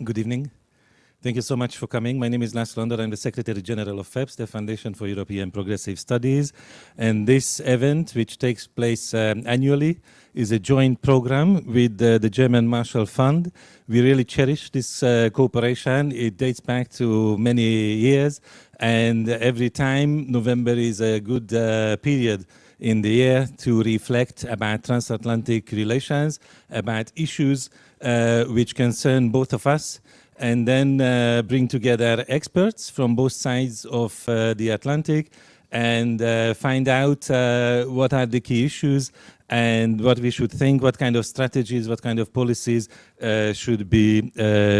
Good evening. Thank you so much for coming. My name is László Andor. I'm the Secretary General of FEPS, the Foundation for European Progressive Studies. And this event, which takes place annually, is a joint program with the German Marshall Fund. We really cherish this cooperation. It dates back to many years. And every time, November is a good period in the year to reflect about transatlantic relations, about issues which concern both of us, and then bring together experts from both sides of the Atlantic and find out what are the key issues and what we should think, what kind of strategies, what kind of policies should be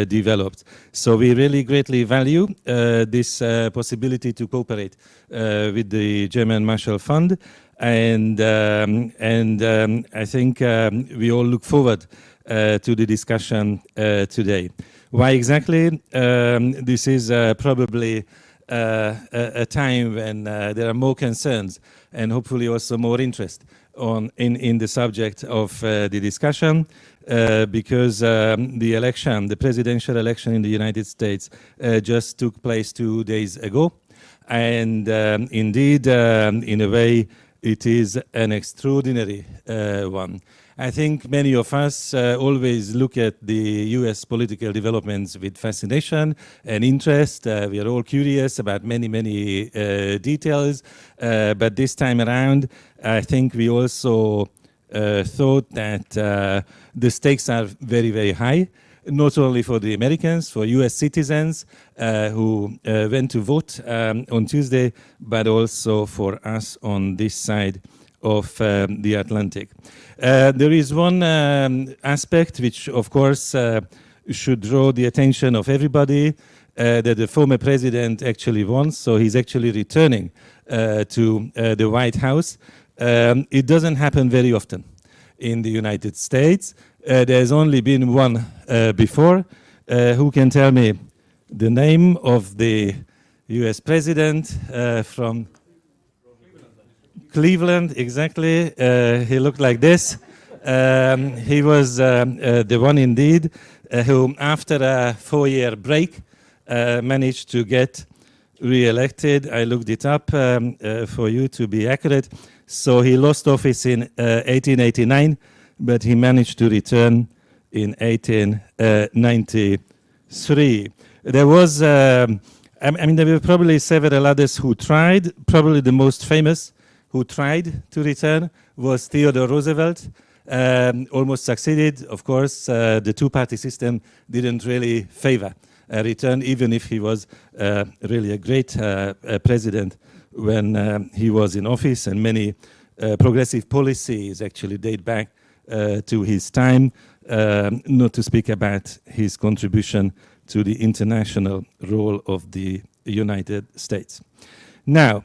developed. So we really greatly value this possibility to cooperate with the German Marshall Fund, and I think we all look forward to the discussion today. Why exactly? This is probably a time when there are more concerns and hopefully also more interest in the subject of the discussion because the election, the presidential election in the United States just took place 2 days ago. And indeed, in a way, it is an extraordinary one. I think many of us always look at the US political developments with fascination and interest. We are all curious about many, many details. But this time around, I think we also thought that the stakes are very, very high, not only for the Americans, for US citizens who went to vote on Tuesday, but also for us on this side of the Atlantic. There is one aspect which, of course, should draw the attention of everybody, that the former president actually won, so he's actually returning to the White House. It doesn't happen very often in the United States. There's only been one before. Who can tell me the name of the US president from Cleveland? Exactly. He looked like this. He was the one indeed who, after a 4-year break, managed to get re-elected. I looked it up for you to be accurate. So he lost office in 1889, but he managed to return in 1893. There was, I mean, there were probably several others who tried. Probably the most famous who tried to return was Theodore Roosevelt. Almost succeeded. Of course, the two-party system didn't really favor a return, even if he was really a great president when he was in office, and many progressive policies actually date back to his time, not to speak about his contribution to the international role of the United States. Now,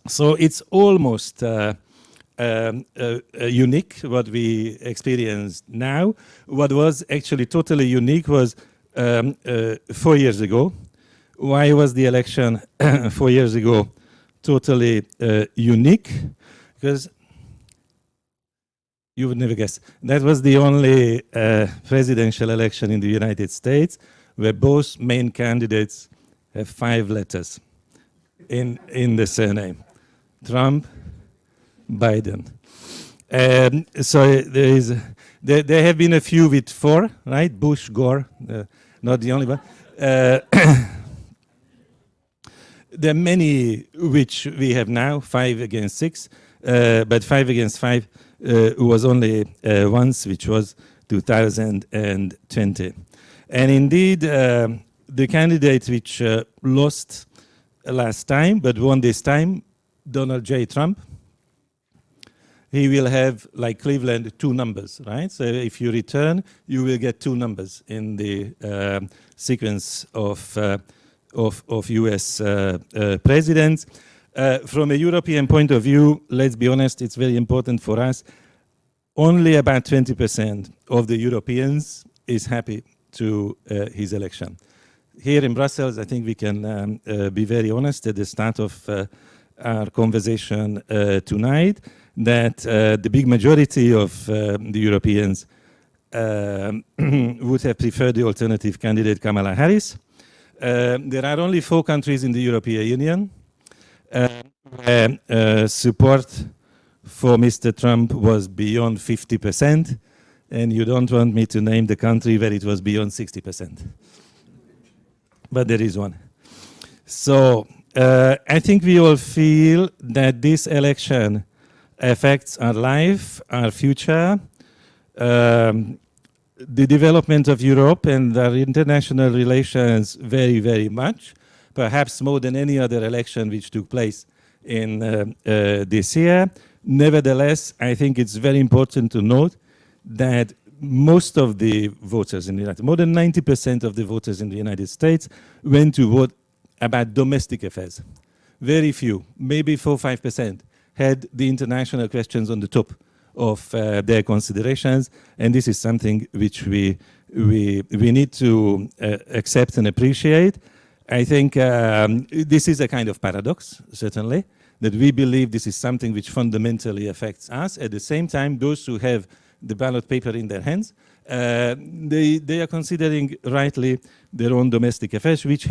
so it's almost unique what we experienced now. What was actually totally unique was 4 years ago. Why was the election 4 years ago totally unique? Because you would never guess. That was the only presidential election in the United States where both main candidates have 5 letters in the surname. Trump, Biden. So there have been a few with 4, right? Bush, Gore, not the only one. There are many which we have now, 5 against 6, but 5 against 5 was only once, which was 2020. And indeed, the candidate which lost last time, but won this time, Donald J. Trump, he will have, like Cleveland, 2 numbers, right? So if you return, you will get 2 numbers in the sequence of US presidents. From a European point of view, let's be honest, it's very important for us. Only about 20% of the Europeans is happy to his election. Here in Brussels, I think we can be very honest at the start of our conversation tonight, that the big majority of the Europeans would have preferred the alternative candidate, Kamala Harris. There are only 4 countries in the European Union where support for Mr. Trump was beyond 50%, and you don't want me to name the country where it was beyond 60%. But there is one. So I think we all feel that this election affects our life, our future, the development of Europe and our international relations very, very much, perhaps more than any other election which took place in this year. Nevertheless, I think it's very important to note that most of the voters in the United States, more than 90% of the voters in the United States, went to vote about domestic affairs. Very few, maybe 4 or 5%, had the international questions on the top of their considerations, and this is something which we need to accept and appreciate. I think this is a kind of paradox, certainly, that we believe this is something which fundamentally affects us. At the same time, those who have the ballot paper in their hands, they are considering rightly their own domestic affairs, which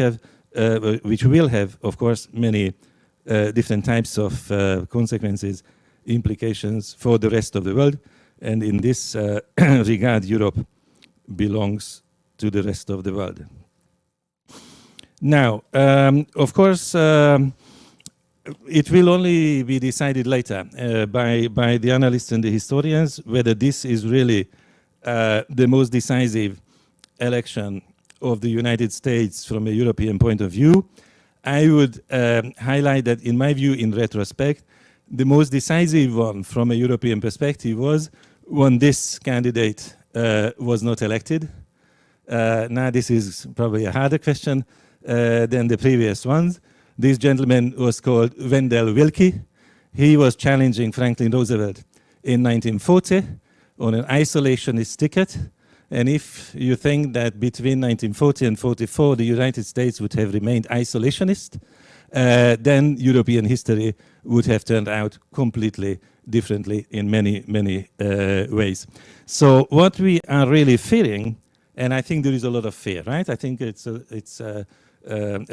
will have, of course, many different types of consequences, implications for the rest of the world. And in this regard, Europe belongs to the rest of the world. Now, of course, it will only be decided later by the analysts and the historians whether this is really the most decisive election of the United States from a European point of view. I would highlight that, in my view, in retrospect, the most decisive one from a European perspective was when this candidate was not elected. Now, this is probably a harder question than the previous ones. This gentleman was called Wendell Willkie. He was challenging Franklin Roosevelt in 1940 on an isolationist ticket. And if you think that between 1940 and 44 the United States would have remained isolationist, then European history would have turned out completely differently in many, many ways. So what we are really fearing, and I think there is a lot of fear, right? I think it's a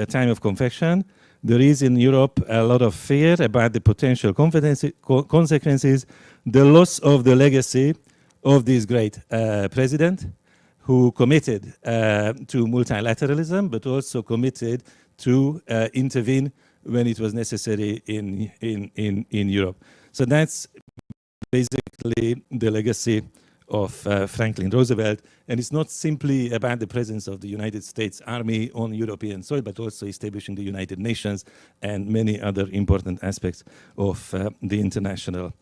time of confession. There is in Europe a lot of fear about the potential consequences, the loss of the legacy of this great president who committed to multilateralism, but also committed to intervene when it was necessary in Europe. So that's basically the legacy of Franklin Roosevelt. And it's not simply about the presence of the United States Army on European soil, but also establishing the United Nations and many other important aspects of the international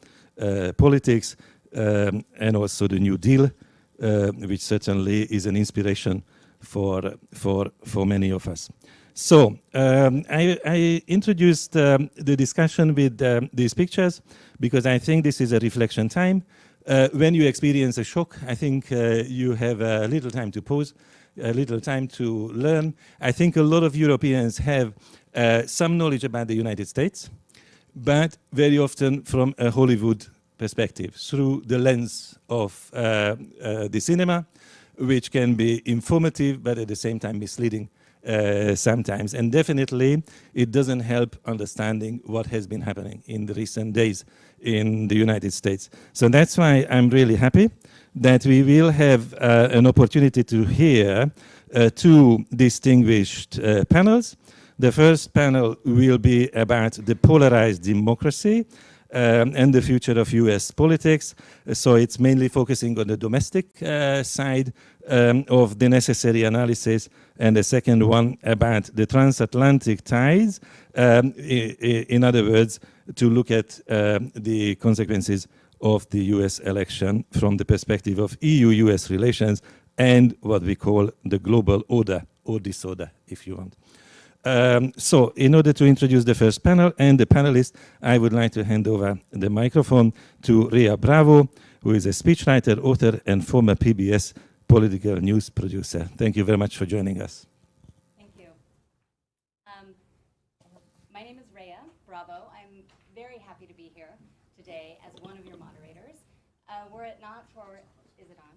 politics, and also the New Deal, which certainly is an inspiration for many of us. So I introduced the discussion with these pictures because I think this is a reflection time. When you experience a shock, I think you have a little time to pause, a little time to learn. I think a lot of Europeans have some knowledge about the United States, but very often from a Hollywood perspective, through the lens of the cinema, which can be informative, but at the same time misleading sometimes. And definitely, it doesn't help understanding what has been happening in the recent days in the United States. So that's why I'm really happy that we will have an opportunity to hear 2 distinguished panels. The first panel will be about the polarized democracy and the future of US politics. So it's mainly focusing on the domestic side of the necessary analysis, and the second one about the transatlantic ties. In other words, to look at the consequences of the US election from the perspective of EU-US relations and what we call the global order, or disorder, if you want. So in order to introduce the first panel and the panelists, I would like to hand over the microphone to Rhea Bravo, who is a speechwriter, author, and former PBS political news producer. Thank you very much for joining us. Thank you. My name is Rhea Bravo. I'm very happy to be here today as one of your moderators. Were it not for, is it on?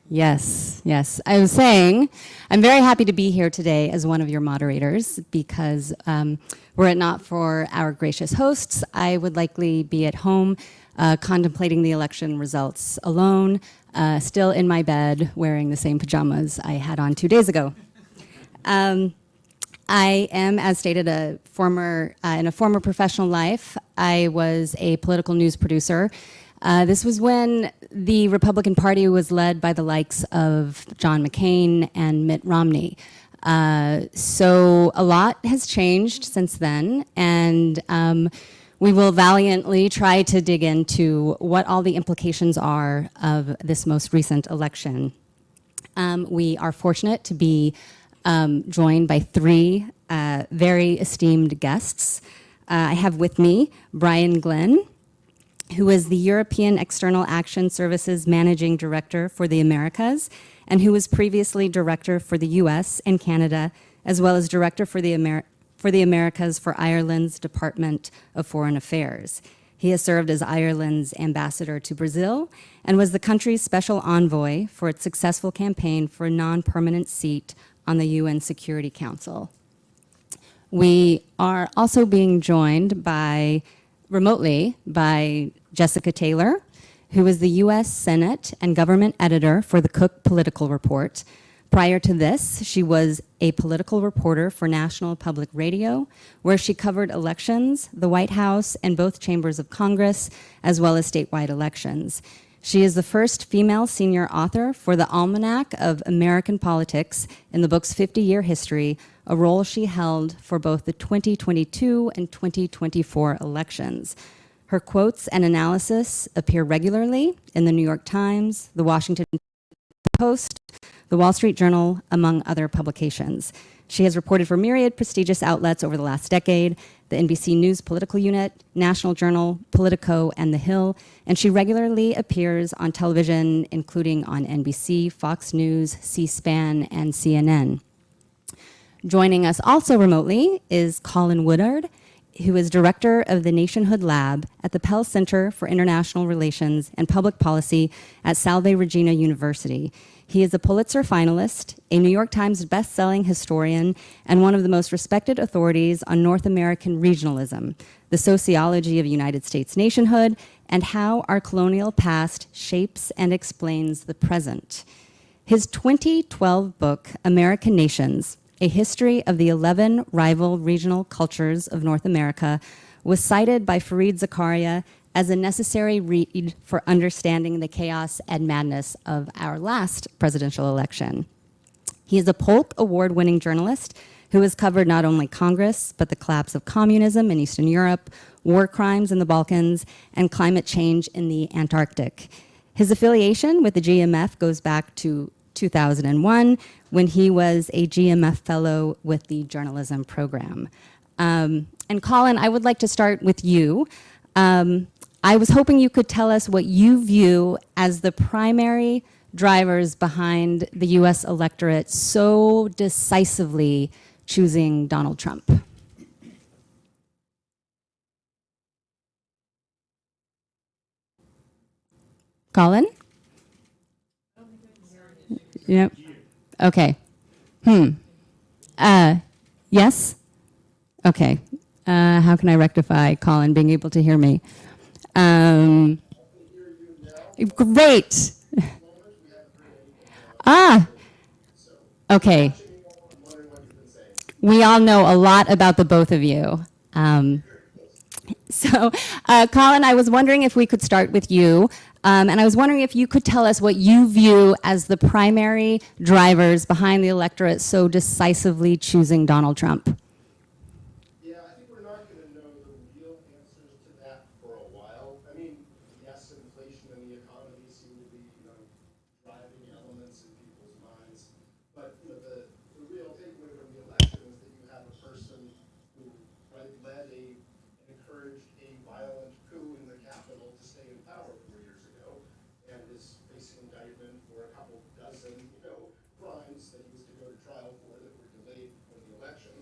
Yes, yes. I was saying, I'm very happy to be here today as one of your moderators because were it not for our gracious hosts, I would likely be at home contemplating the election results alone, still in my bed wearing the same pajamas I had on 2 days ago. I am, as stated, in a former professional life, I was a political news producer. This was when the Republican Party was led by the likes of John McCain and Mitt Romney. So a lot has changed since then, and we will valiantly try to dig into what all the implications are of this most recent election. We are fortunate to be joined by three very esteemed guests. I have with me Brian Glenn, who is the European External Action Services Managing Director for the Americas, and who was previously Director for the US and Canada, as well as Director for the Americas for Ireland's Department of Foreign Affairs. He has served as Ireland's ambassador to Brazil and was the country's special envoy for its successful campaign for a non-permanent seat on the UN Security Council. We are also being joined remotely by Jessica Taylor, who is the US Senate and government editor for the Cook Political Report. Prior to this, she was a political reporter for National Public Radio, where she covered elections, the White House, and both chambers of Congress, as well as statewide elections. She is the first female senior author for the Almanac of American Politics in the book's 50-year history, a role she held for both the 2022 and 2024 elections. Her quotes and analysis appear regularly in the New York Times, the Washington Post, the Wall Street Journal, among other publications. She has reported for myriad prestigious outlets over the last decade, the NBC News Political Unit, National Journal, Politico, and The Hill, and she regularly appears on television, including on NBC, Fox News, C-SPAN, and CNN. Joining us also remotely is Colin Woodard, who is director of the Nationhood Lab at the Pell Center for International Relations and Public Policy at Salve Regina University. He is a Pulitzer finalist, a New York Times best-selling historian, and one of the most respected authorities on North American regionalism, the sociology of United States nationhood, and how our colonial past shapes and explains the present. His 2012 book, American Nations, A History of the 11 Rival Regional Cultures of North America, was cited by Fareed Zakaria as a necessary read for understanding the chaos and madness of our last presidential election. He is a Polk Award-winning journalist who has covered not only Congress, but the collapse of communism in Eastern Europe, war crimes in the Balkans, and climate change in the Antarctic. His affiliation with the GMF goes back to 2001, when he was a GMF fellow with the journalism program. And Colin, I would like to start with you. I was hoping you could tell us what you view as the primary drivers behind the US electorate so decisively choosing Donald Trump. Colin? Yep. Okay. Yes? Okay. How can I rectify Colin being able to hear me? Great. Okay. We all know a lot about the both of you. So, Colin, I was wondering if we could start with you. And I was wondering if you could tell us what you view as the primary drivers behind the electorate so decisively choosing Donald Trump. Yeah, I think we're not going to know the real answers to that for a while. I mean, yes, inflation and the economy seem to be, driving elements in people's minds. But the real takeaway from the election is that you have a person who led and encouraged a violent coup in the Capitol to stay in power 4 years ago, and is facing indictment for a couple dozen, crimes that he was to go to trial for that were delayed from the election.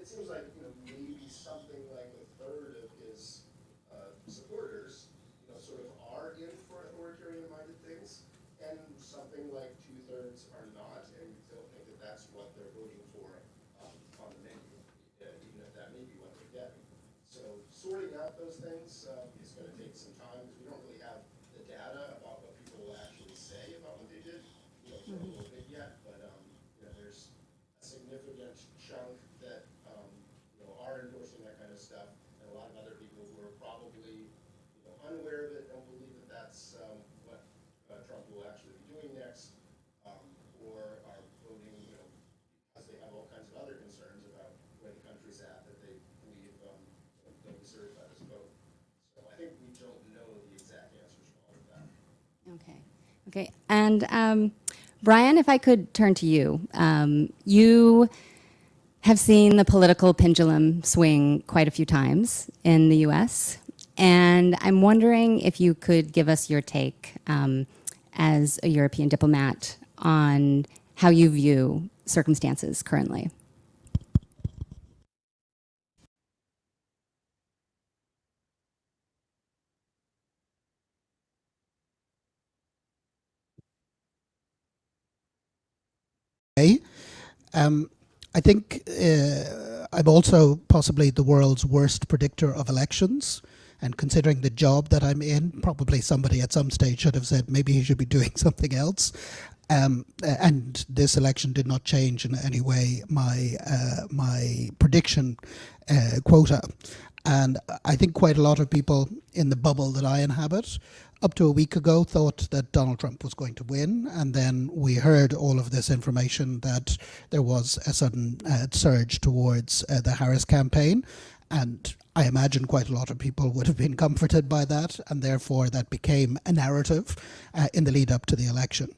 it seems like, maybe something like a third of his supporters, sort of are in for authoritarian-minded things, and something like two-thirds are not, and don't think that that's what they're voting for on the menu, even if that may be what they're getting. So sorting out those things is going to take some time, because we don't really have the data about what people will actually say about what they did, for a little bit yet, but there's a significant chunk that are endorsing that kind of stuff, and a lot of other people who are probably unaware of it, don't believe that that's what Trump will actually be doing next, or are voting because they have all kinds of other concerns about where the country's at that they believe don't deserve that as a vote. So I think we don't know the exact answers to all of that. Okay. Okay. And Brian, if I could turn to you. You have seen the political pendulum swing quite a few times in the US. And I'm wondering if you could give us your take as a European diplomat on how you view circumstances currently. I think I'm also possibly the world's worst predictor of elections. And considering the job that I'm in, probably somebody at some stage should have said maybe he should be doing something else. And this election did not change in any way my prediction quota. And I think quite a lot of people in the bubble that I inhabit up to a week ago thought that Donald Trump was going to win, and then we heard all of this information that there was a sudden surge towards the Harris campaign, and I imagine quite a lot of people would have been comforted by that, and therefore that became a narrative in the lead up to the election.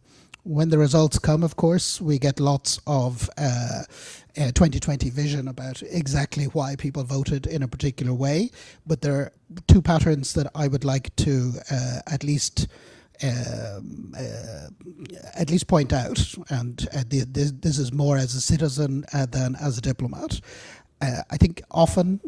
When the results come, of course, we get lots of 2020 vision about exactly why people voted in a particular way. But there are two patterns that I would like to at least point out. And this is more as a citizen than as a diplomat. I think often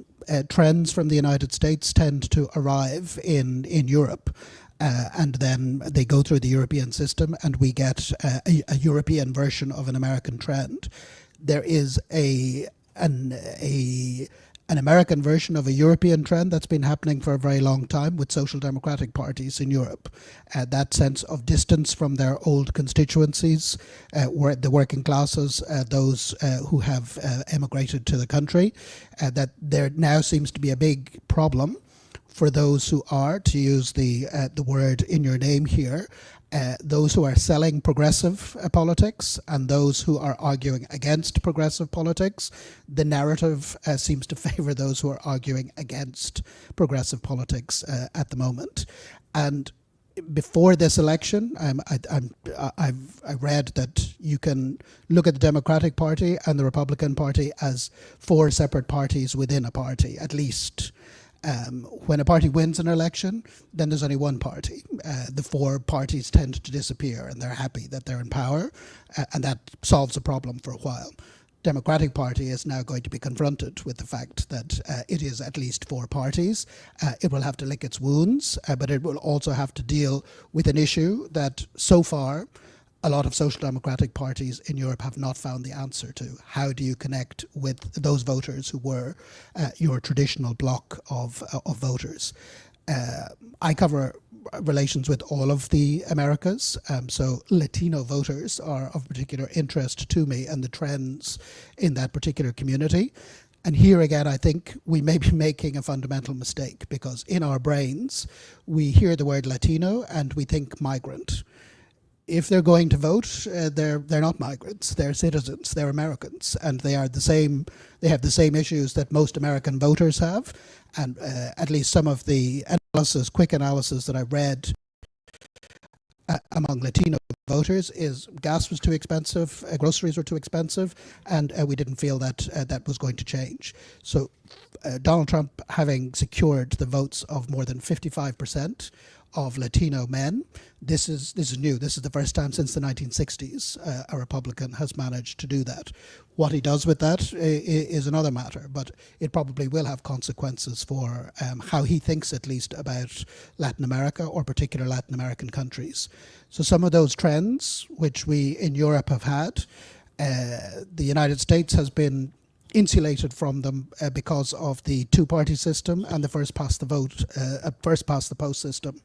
trends from the United States tend to arrive in Europe. And then they go through the European system, and we get a European version of an American trend. There is an American version of a European trend that's been happening for a very long time with social democratic parties in Europe. That sense of distance from their old constituencies, where the working classes, those who have emigrated to the country, that there now seems to be a big problem for those who are, to use the word in your name here, those who are selling progressive politics and those who are arguing against progressive politics. The narrative seems to favor those who are arguing against progressive politics at the moment. And before this election, I read that you can look at the Democratic Party and the Republican Party as four separate parties within a party, at least. When a party wins an election, then there's only one party. The four parties tend to disappear, and they're happy that they're in power, and that solves a problem for a while. Democratic Party is now going to be confronted with the fact that it is at least four parties. It will have to lick its wounds, but it will also have to deal with an issue that so far a lot of social democratic parties in Europe have not found the answer to. How do you connect with those voters who were your traditional bloc of voters? I cover relations with all of the Americas, so Latino voters are of particular interest to me and the trends in that particular community. And here again, I think we may be making a fundamental mistake, because in our brains, we hear the word Latino and we think migrant. If they're going to vote, they're not migrants. They're citizens. They're Americans, and they are the same. They have the same issues that most American voters have. And at least some of the quick analysis that I read among Latino voters is gas was too expensive, groceries were too expensive, and we didn't feel that that was going to change. So Donald Trump, having secured the votes of more than 55% of Latino men. This is new. This is the first time since the 1960s a Republican has managed to do that. What he does with that is another matter, but it probably will have consequences for how he thinks, at least, about Latin America or particular Latin American countries. So some of those trends which we in Europe have had, the United States has been insulated from them because of the two-party system and the first past the vote, first past the post system.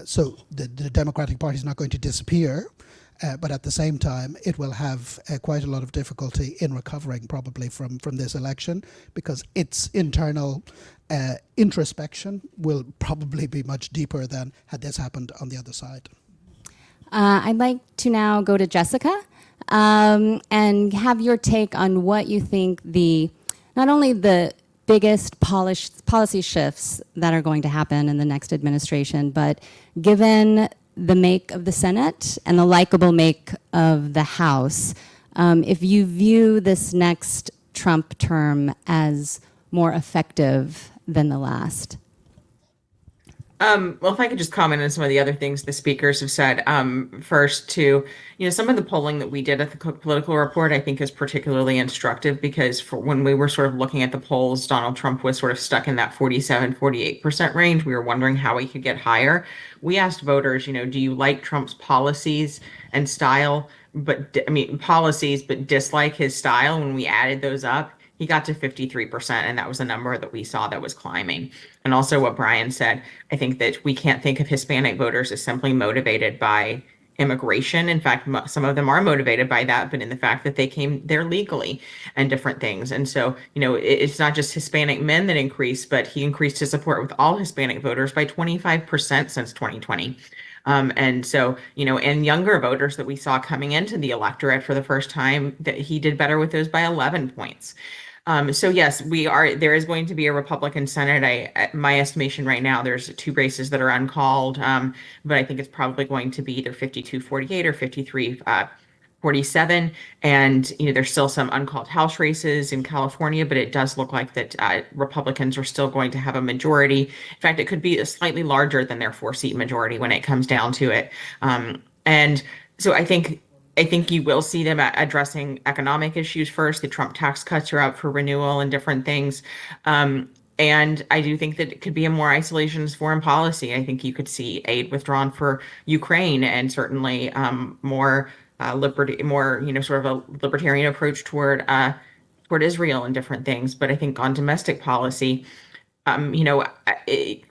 So the Democratic Party is not going to disappear, but at the same time, it will have quite a lot of difficulty in recovering probably from this election, because its internal introspection will probably be much deeper than had this happened on the other side. I'd like to now go to Jessica and have your take on what you think not only the biggest policy shifts that are going to happen in the next administration, but given the make of the Senate and the likable make of the House, if you view this next Trump term as more effective than the last. Well, if I could just comment on some of the other things the speakers have said. First, some of the polling that we did at the Political Report, I think is particularly instructive, because when we were sort of looking at the polls, Donald Trump was sort of stuck in that 47-48% range. We were wondering how he could get higher. We asked voters, do you like Trump's policies and style, policies, but dislike his style? When we added those up, he got to 53%, and that was a number that we saw that was climbing. And also what Brian said, I think that we can't think of Hispanic voters as simply motivated by immigration. In fact, some of them are motivated by that, but in the fact that they came there legally and different things. And so, it's not just Hispanic men that increased, but he increased his support with all Hispanic voters by 25% since 2020. And so, and younger voters that we saw coming into the electorate for the first time, that he did better with those by 11 points. So yes, there is going to be a Republican Senate. My estimation right now, there's 2 races that are uncalled, but I think it's probably going to be either 52-48 or 53-47. And, there's still some uncalled House races in California, but it does look like that Republicans are still going to have a majority. In fact, it could be slightly larger than their 4-seat majority when it comes down to it. And so I think you will see them addressing economic issues first. The Trump tax cuts are out for renewal and different things. And I do think that it could be a more isolationist foreign policy. I think you could see aid withdrawn for Ukraine, and certainly more sort of a libertarian approach toward Israel and different things. But I think on domestic policy,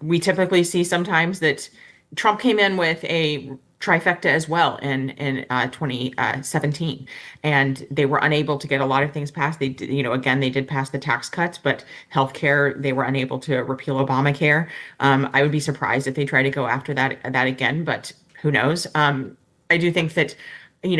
we typically see sometimes that Trump came in with a trifecta as well in 2017, and they were unable to get a lot of things passed. They did pass the tax cuts, but healthcare, they were unable to repeal Obamacare. I would be surprised if they try to go after that again, but who knows? I do think that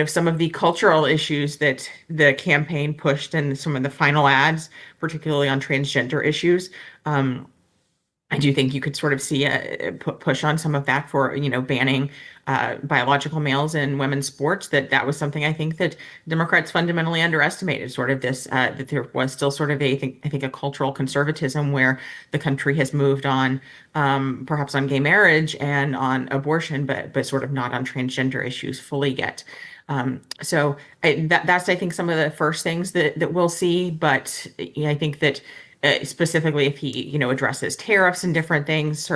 some of the cultural issues that the campaign pushed in some of the final ads, particularly on transgender issues, I do think you could sort of see a push on some of that for, banning biological males in women's sports. That was something I think that Democrats fundamentally underestimated, sort of this, that there was still sort of I think a cultural conservatism where the country has moved on, perhaps on gay marriage and on abortion, but sort of not on transgender issues fully yet. So that's, I think, some of the first things that we'll see. But I think that specifically if he, addresses tariffs and different things,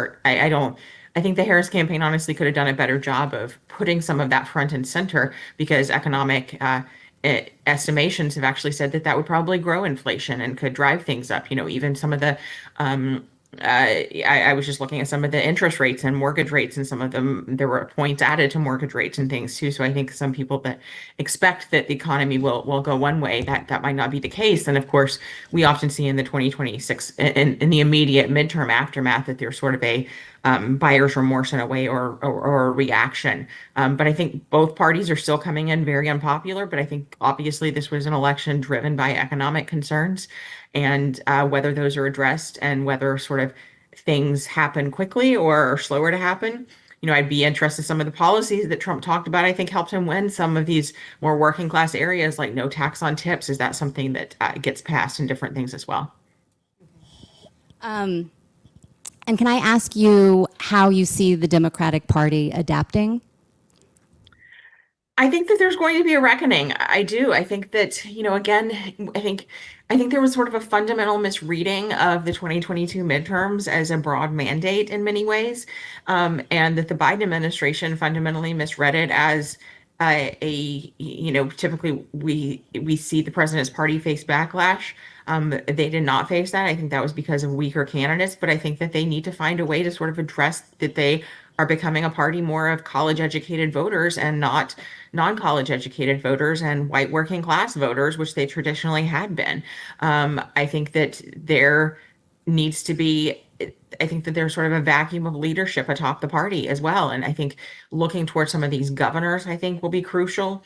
I think the Harris campaign honestly could have done a better job of putting some of that front and center, because economic estimations have actually said that would probably grow inflation and could drive things up. Even some of the I was just looking at some of the interest rates and mortgage rates, and some of them, there were points added to mortgage rates and things too. So I think some people that expect that the economy will go one way, that might not be the case. And of course, we often see in the 2026, in the immediate midterm aftermath, that there's sort of a buyer's remorse in a way, or a reaction. But I think both parties are still coming in very unpopular. But I think obviously this was an election driven by economic concerns, and whether those are addressed and whether sort of things happen quickly or are slower to happen. I'd be interested in some of the policies that Trump talked about. I think helped him win some of these more working class areas, like no tax on tips. Is that something that gets passed, and different things as well? And can I ask you how you see the Democratic Party adapting? I think that there's going to be a reckoning. I do. I think that, again, I think there was sort of a fundamental misreading of the 2022 midterms as a broad mandate in many ways, and that the Biden administration fundamentally misread it as typically we see the president's party face backlash. They did not face that. I think that was because of weaker candidates, but I think that they need to find a way to sort of address that they are becoming a party more of college educated voters and not non-college educated voters and white working class voters, which they traditionally had been. I think that there needs to be, I think that there's sort of a vacuum of leadership atop the party as well. And I think looking towards some of these governors, I think will be crucial.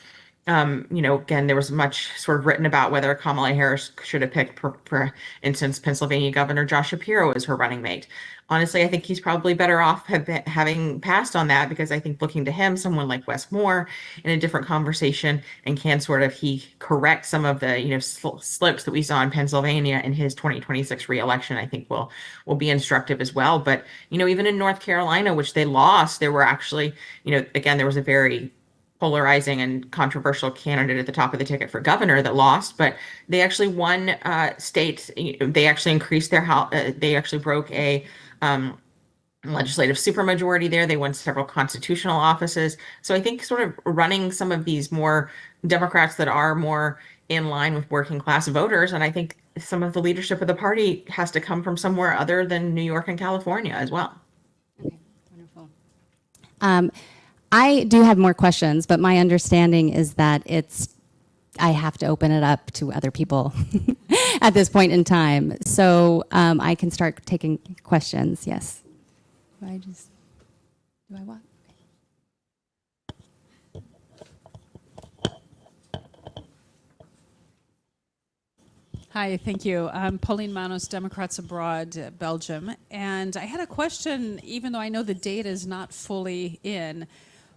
Again, there was much sort of written about whether Kamala Harris should have picked, for instance, Pennsylvania Governor Josh Shapiro as her running mate. Honestly, I think he's probably better off having passed on that, because I think looking to him, someone like Wes Moore, in a different conversation, and can sort of correct some of the slips that we saw in Pennsylvania in his 2026 reelection, I think will be instructive as well. But even in North Carolina, which they lost, there were actually again, there was a very polarizing and controversial candidate at the top of the ticket for governor that lost, but they actually won states. They actually increased their house. They actually broke a legislative supermajority there. They won several constitutional offices. So I think sort of running some of these more Democrats that are more in line with working class voters, and I think some of the leadership of the party has to come from somewhere other than New York and California as well. Okay, wonderful. I do have more questions, but my understanding is that I have to open it up to other people at this point in time. So I can start taking questions. Yes. Do I want? Hi, thank you. I'm Pauline Manos, Democrats Abroad, Belgium. And I had a question, even though I know the data is not fully in,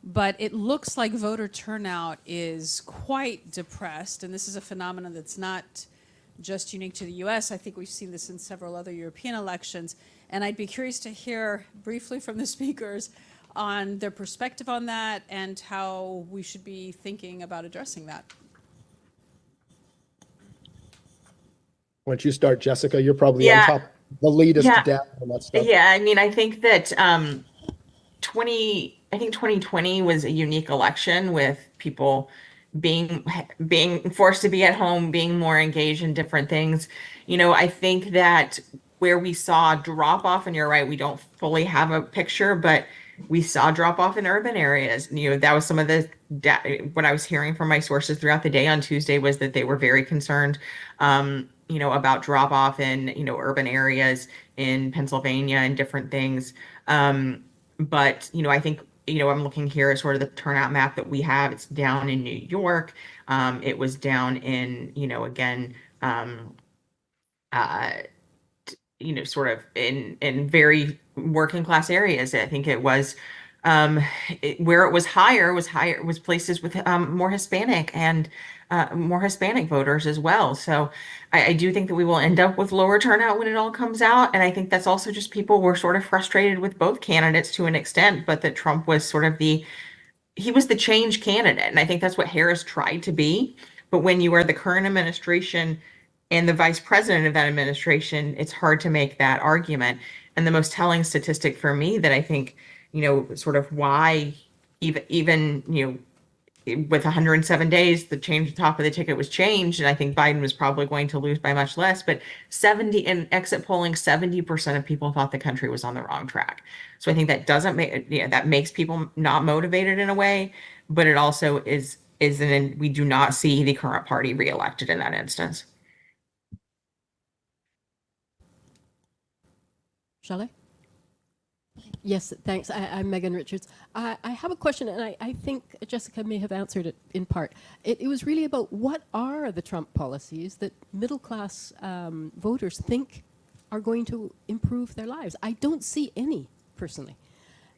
but it looks like voter turnout is quite depressed. And this is a phenomenon that's not just unique to the US. I think we've seen this in several other European elections. And I'd be curious to hear briefly from the speakers on their perspective on that and how we should be thinking about addressing that. Why don't you start, Jessica? You're probably Yeah. on top, the latest Yeah. data on that stuff. Yeah, I mean, I think that 2020 was a unique election with people being forced to be at home, being more engaged in different things. I think that where we saw a drop off, and you're right, we don't fully have a picture, but we saw drop off in urban areas. That was some of the what I was hearing from my sources throughout the day on Tuesday, was that they were very concerned, about drop off in, urban areas in Pennsylvania and different things. But, I think, I'm looking here at sort of the turnout map that we have. It's down in New York. It was down in, again, sort of in very working class areas. I think it was where it was higher was places with more Hispanic and more Hispanic voters as well. So I do think that we will end up with lower turnout when it all comes out. And I think that's also just people were sort of frustrated with both candidates to an extent, but that Trump was sort of he was the change candidate. And I think that's what Harris tried to be. But when you are the current administration and the vice president of that administration, it's hard to make that argument. And the most telling statistic for me that I think, sort of why even with 107 days, the top of the ticket was changed, and I think Biden was probably going to lose by much less. But in exit polling, 70% of people thought the country was on the wrong track. So I think that doesn't make that makes people not motivated in a way, but it also we do not see the current party reelected in that instance. Shall I? Yes, thanks. I'm Megan Richards. I have a question, and I think Jessica may have answered it in part. It was really about what are the Trump policies that middle-class voters think are going to improve their lives? I don't see any, personally.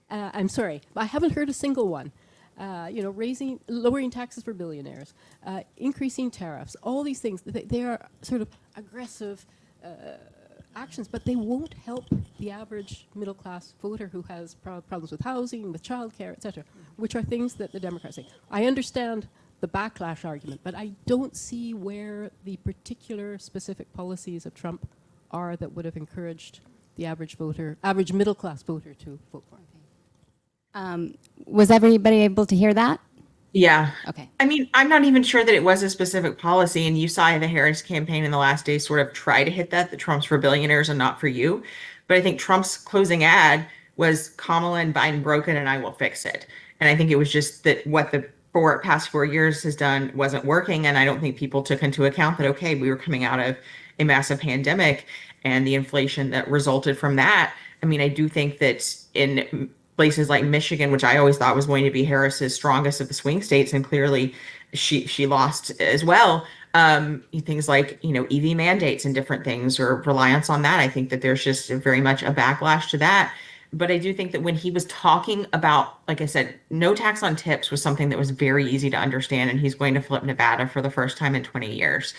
I'm sorry, I haven't heard a single one. Lowering taxes for billionaires, increasing tariffs, all these things. They are sort of aggressive actions, but they won't help the average middle class voter who has problems with housing, with childcare, etc., which are things that the Democrats say. I understand the backlash argument, but I don't see where the particular specific policies of Trump are that would have encouraged the average voter, average middle class voter to vote for him. Was everybody able to hear that? Yeah. Okay. I mean, I'm not even sure that it was a specific policy. And you saw the Harris campaign in the last days sort of try to hit that Trump's for billionaires and not for you. But I think Trump's closing ad was Kamala and Biden broken and I will fix it. And I think it was just that what the past 4 years has done wasn't working. And I don't think people took into account that, okay, we were coming out of a massive pandemic and the inflation that resulted from that. I mean, I do think that in places like Michigan, which I always thought was going to be Harris's strongest of the swing states, and clearly she lost as well. Things like EV mandates and different things, or reliance on that. I think that there's just very much a backlash to that. But I do think that when he was talking about, like I said, no tax on tips was something that was very easy to understand, and he's going to flip Nevada for the first time in 20 years.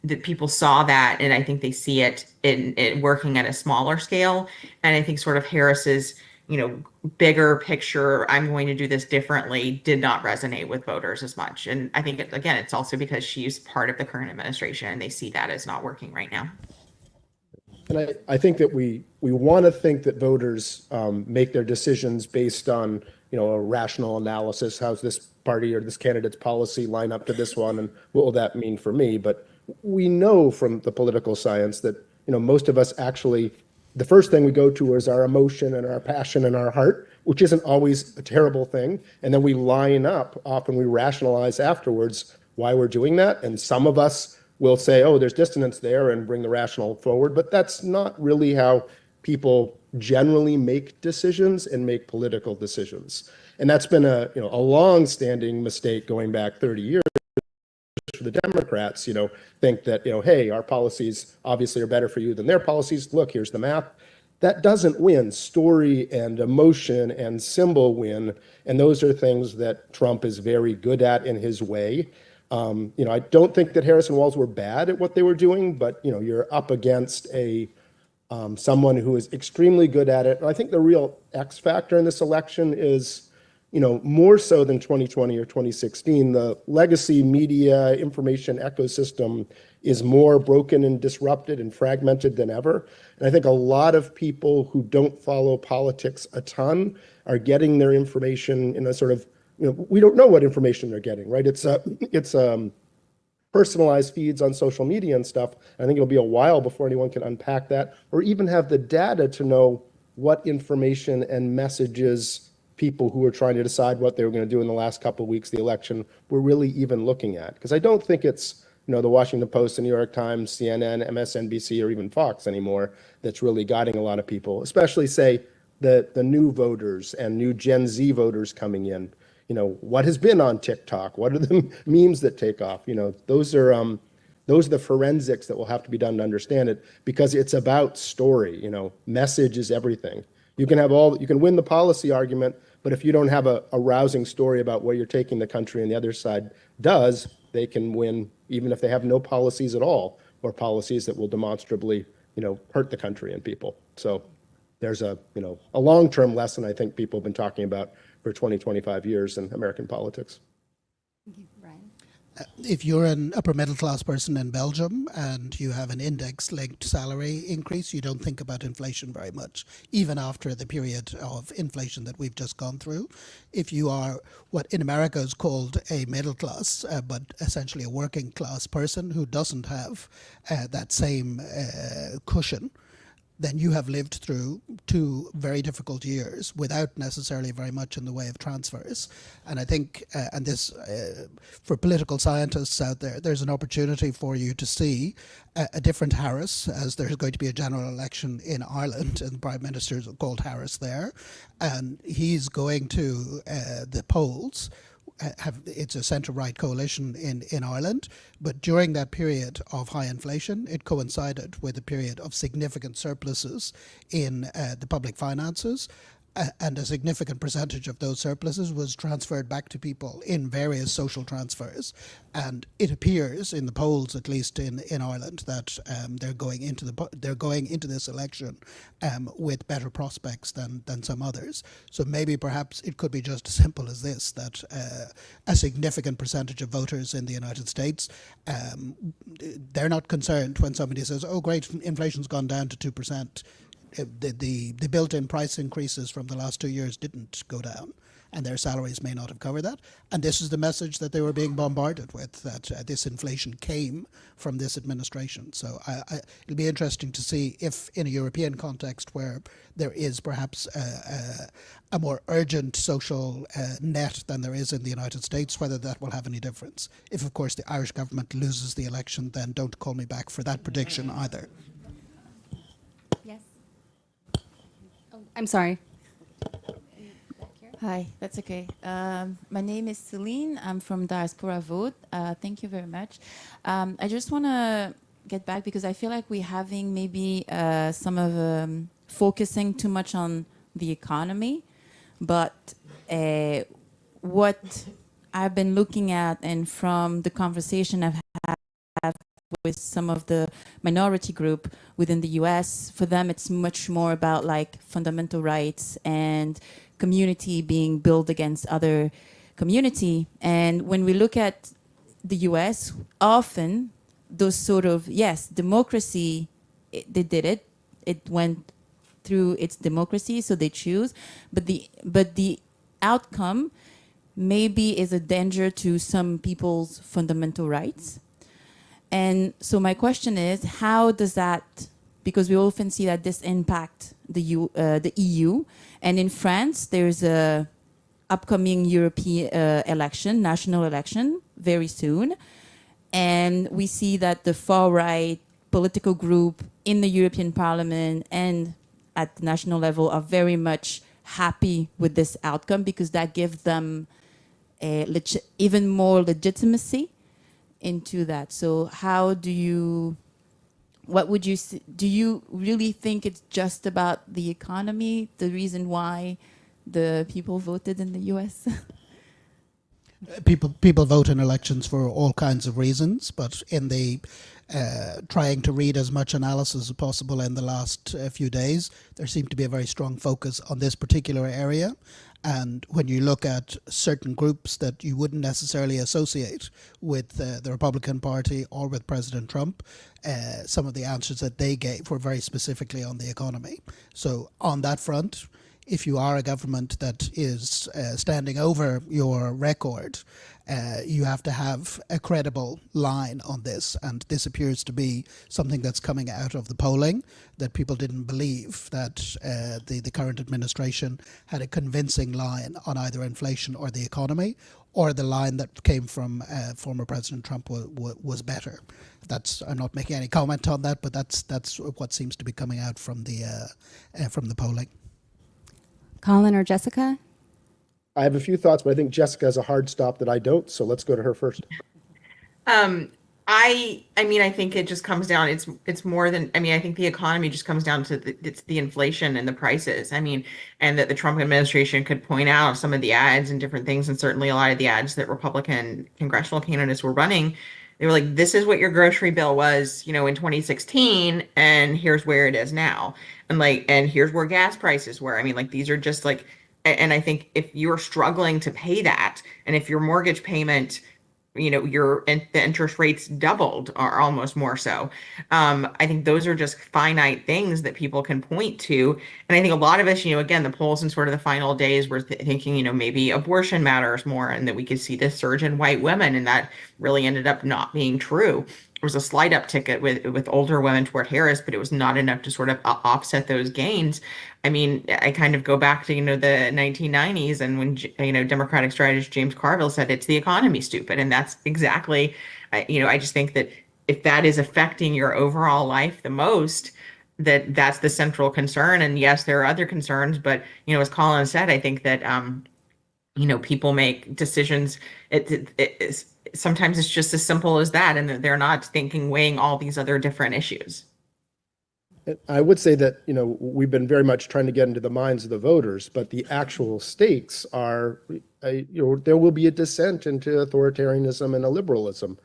That people saw that, and I think they see it in working at a smaller scale. And I think sort of Harris's, bigger picture, I'm going to do this differently, did not resonate with voters as much. And I think, again, it's also because she's part of the current administration, and they see that as not working right now. And I think that we want to think that voters make their decisions based on, a rational analysis. How's this party or this candidate's policy line up to this one? And what will that mean for me? But we know from the political science that, most of us actually, the first thing we go to is our emotion and our passion and our heart, which isn't always a terrible thing. And then we line up, often we rationalize afterwards why we're doing that. And some of us will say, oh, there's dissonance there, and bring the rational forward. But that's not really how people generally make decisions and make political decisions. And that's been a long-standing mistake going back 30 years. For the Democrats, think that, hey, our policies obviously are better for you than their policies. Look, here's the math. That doesn't win. Story and emotion and symbol win. And those are things that Trump is very good at in his way. I don't think that Harris and Walz were bad at what they were doing, but, you're up against someone who is extremely good at it. And I think the real X factor in this election is, more so than 2020 or 2016, the legacy media information ecosystem is more broken and disrupted and fragmented than ever. And I think a lot of people who don't follow politics a ton are getting their information in a sort of, we don't know what information they're getting, right? It's personalized feeds on social media and stuff. I think it'll be a while before anyone can unpack that or even have the data to know what information and messages people who were trying to decide what they were going to do in the last couple of weeks, the election, were really even looking at. Because I don't think it's, the Washington Post, the New York Times, CNN, MSNBC, or even Fox anymore that's really guiding a lot of people, especially, say, the new voters and new Gen Z voters coming in. What has been on TikTok? What are the memes that take off? Those are the forensics that will have to be done to understand it, because it's about story. Message is everything. You can win the policy argument, but if you don't have a rousing story about where you're taking the country and the other side does, they can win even if they have no policies at all, or policies that will demonstrably, hurt the country and people. So there's a long-term lesson I think people have been talking about for 20, 25 years in American politics. If you're an upper middle class person in Belgium and you have an index linked salary increase, you don't think about inflation very much, even after the period of inflation that we've just gone through. If you are what in America is called a middle class, but essentially a working class person who doesn't have that same cushion, then you have lived through 2 very difficult years without necessarily very much in the way of transfers. And I think, and this, for political scientists out there, there's an opportunity for you to see a different Harris, as there's going to be a general election in Ireland, and the Prime Minister is called Harris there, and he's going to the polls. It's a centre-right coalition in Ireland, but during that period of high inflation, it coincided with a period of significant surpluses in the public finances. and a significant percentage of those surpluses was transferred back to people in various social transfers. And it appears in the polls, at least in Ireland, that they're going into this election with better prospects than some others. So maybe perhaps it could be just as simple as this, that a significant percentage of voters in the United States, they're not concerned when somebody says, "Oh, great, inflation's gone down to 2%." The built-in price increases from the last 2 years didn't go down, and their salaries may not have covered that. And this is the message that they were being bombarded with, that this inflation came from this administration. So it'll be interesting to see if, in a European context where there is perhaps a more urgent social net than there is in the United States, whether that will have any difference. If, of course, the Irish government loses the election, then don't call me back for that prediction either. Yes. Oh, I'm sorry. Hi, that's okay. My name is Celine. I'm from Diaspora Vote. Thank you very much. I just want to get back because I feel like we're having maybe some of focusing too much on the economy, but what I've been looking at and from the conversation I've had with some of the minority group within the US, for them it's much more about like fundamental rights and community being built against other community. And when we look at the US, often those sort of, yes, democracy, they did it. It went through its democracy, so they choose. But the outcome maybe is a danger to some people's fundamental rights. And so my question is, how does that, because we often see that this impact the EU, and in France, there's a upcoming European election, national election, very soon. And we see that the far-right political group in the European Parliament and at the national level are very much happy with this outcome because that gives them even more legitimacy into that. So how do you, what would you, do you really think it's just about the economy, the reason why the people voted in the US? People vote in elections for all kinds of reasons, but in the trying to read as much analysis as possible in the last few days, there seemed to be a very strong focus on this particular area. And when you look at certain groups that you wouldn't necessarily associate with the Republican Party or with President Trump, some of the answers that they gave were very specifically on the economy. So on that front, if you are a government that is standing over your record, you have to have a credible line on this. And this appears to be something that's coming out of the polling, that people didn't believe that the current administration had a convincing line on either inflation or the economy, or the line that came from former President Trump was better. I'm not making any comment on that, but that's what seems to be coming out from the polling. Colin or Jessica? I have a few thoughts, but I think Jessica has a hard stop that I don't, so let's go to her first. I mean, I think it just comes down, it's more than, I mean, I think the economy just comes down to it's the inflation and the prices. I mean, and that the Trump administration could point out some of the ads and different things, and certainly a lot of the ads that Republican congressional candidates were running. They were like, this is what your grocery bill was, you know, in 2016, and here's where it is now. And here's where gas prices were. I mean, like, these are just like, and I think if you're struggling to pay that, and if your mortgage payment, you know, the interest rates doubled or almost more so. I think those are just finite things that people can point to. And I think a lot of us, you know, again, the polls in sort of the final days were thinking, you know, maybe abortion matters more and that we could see this surge in white women. And that really ended up not being true. There was a slight uptick with older women toward Harris, but it was not enough to sort of offset those gains. I mean, I kind of go back to, you know, the 1990s and when, you know, Democratic strategist James Carville said it's the economy, stupid. And that's exactly, you know, I just think that if that is affecting your overall life the most, that's the central concern. And yes, there are other concerns, but, you know, as Colin said, I think that, you know, people make decisions. Sometimes it's just as simple as that, and that they're not weighing all these other different issues. I would say that, we've been very much trying to get into the minds of the voters, but the actual stakes are, there will be a descent into authoritarianism and illiberalism.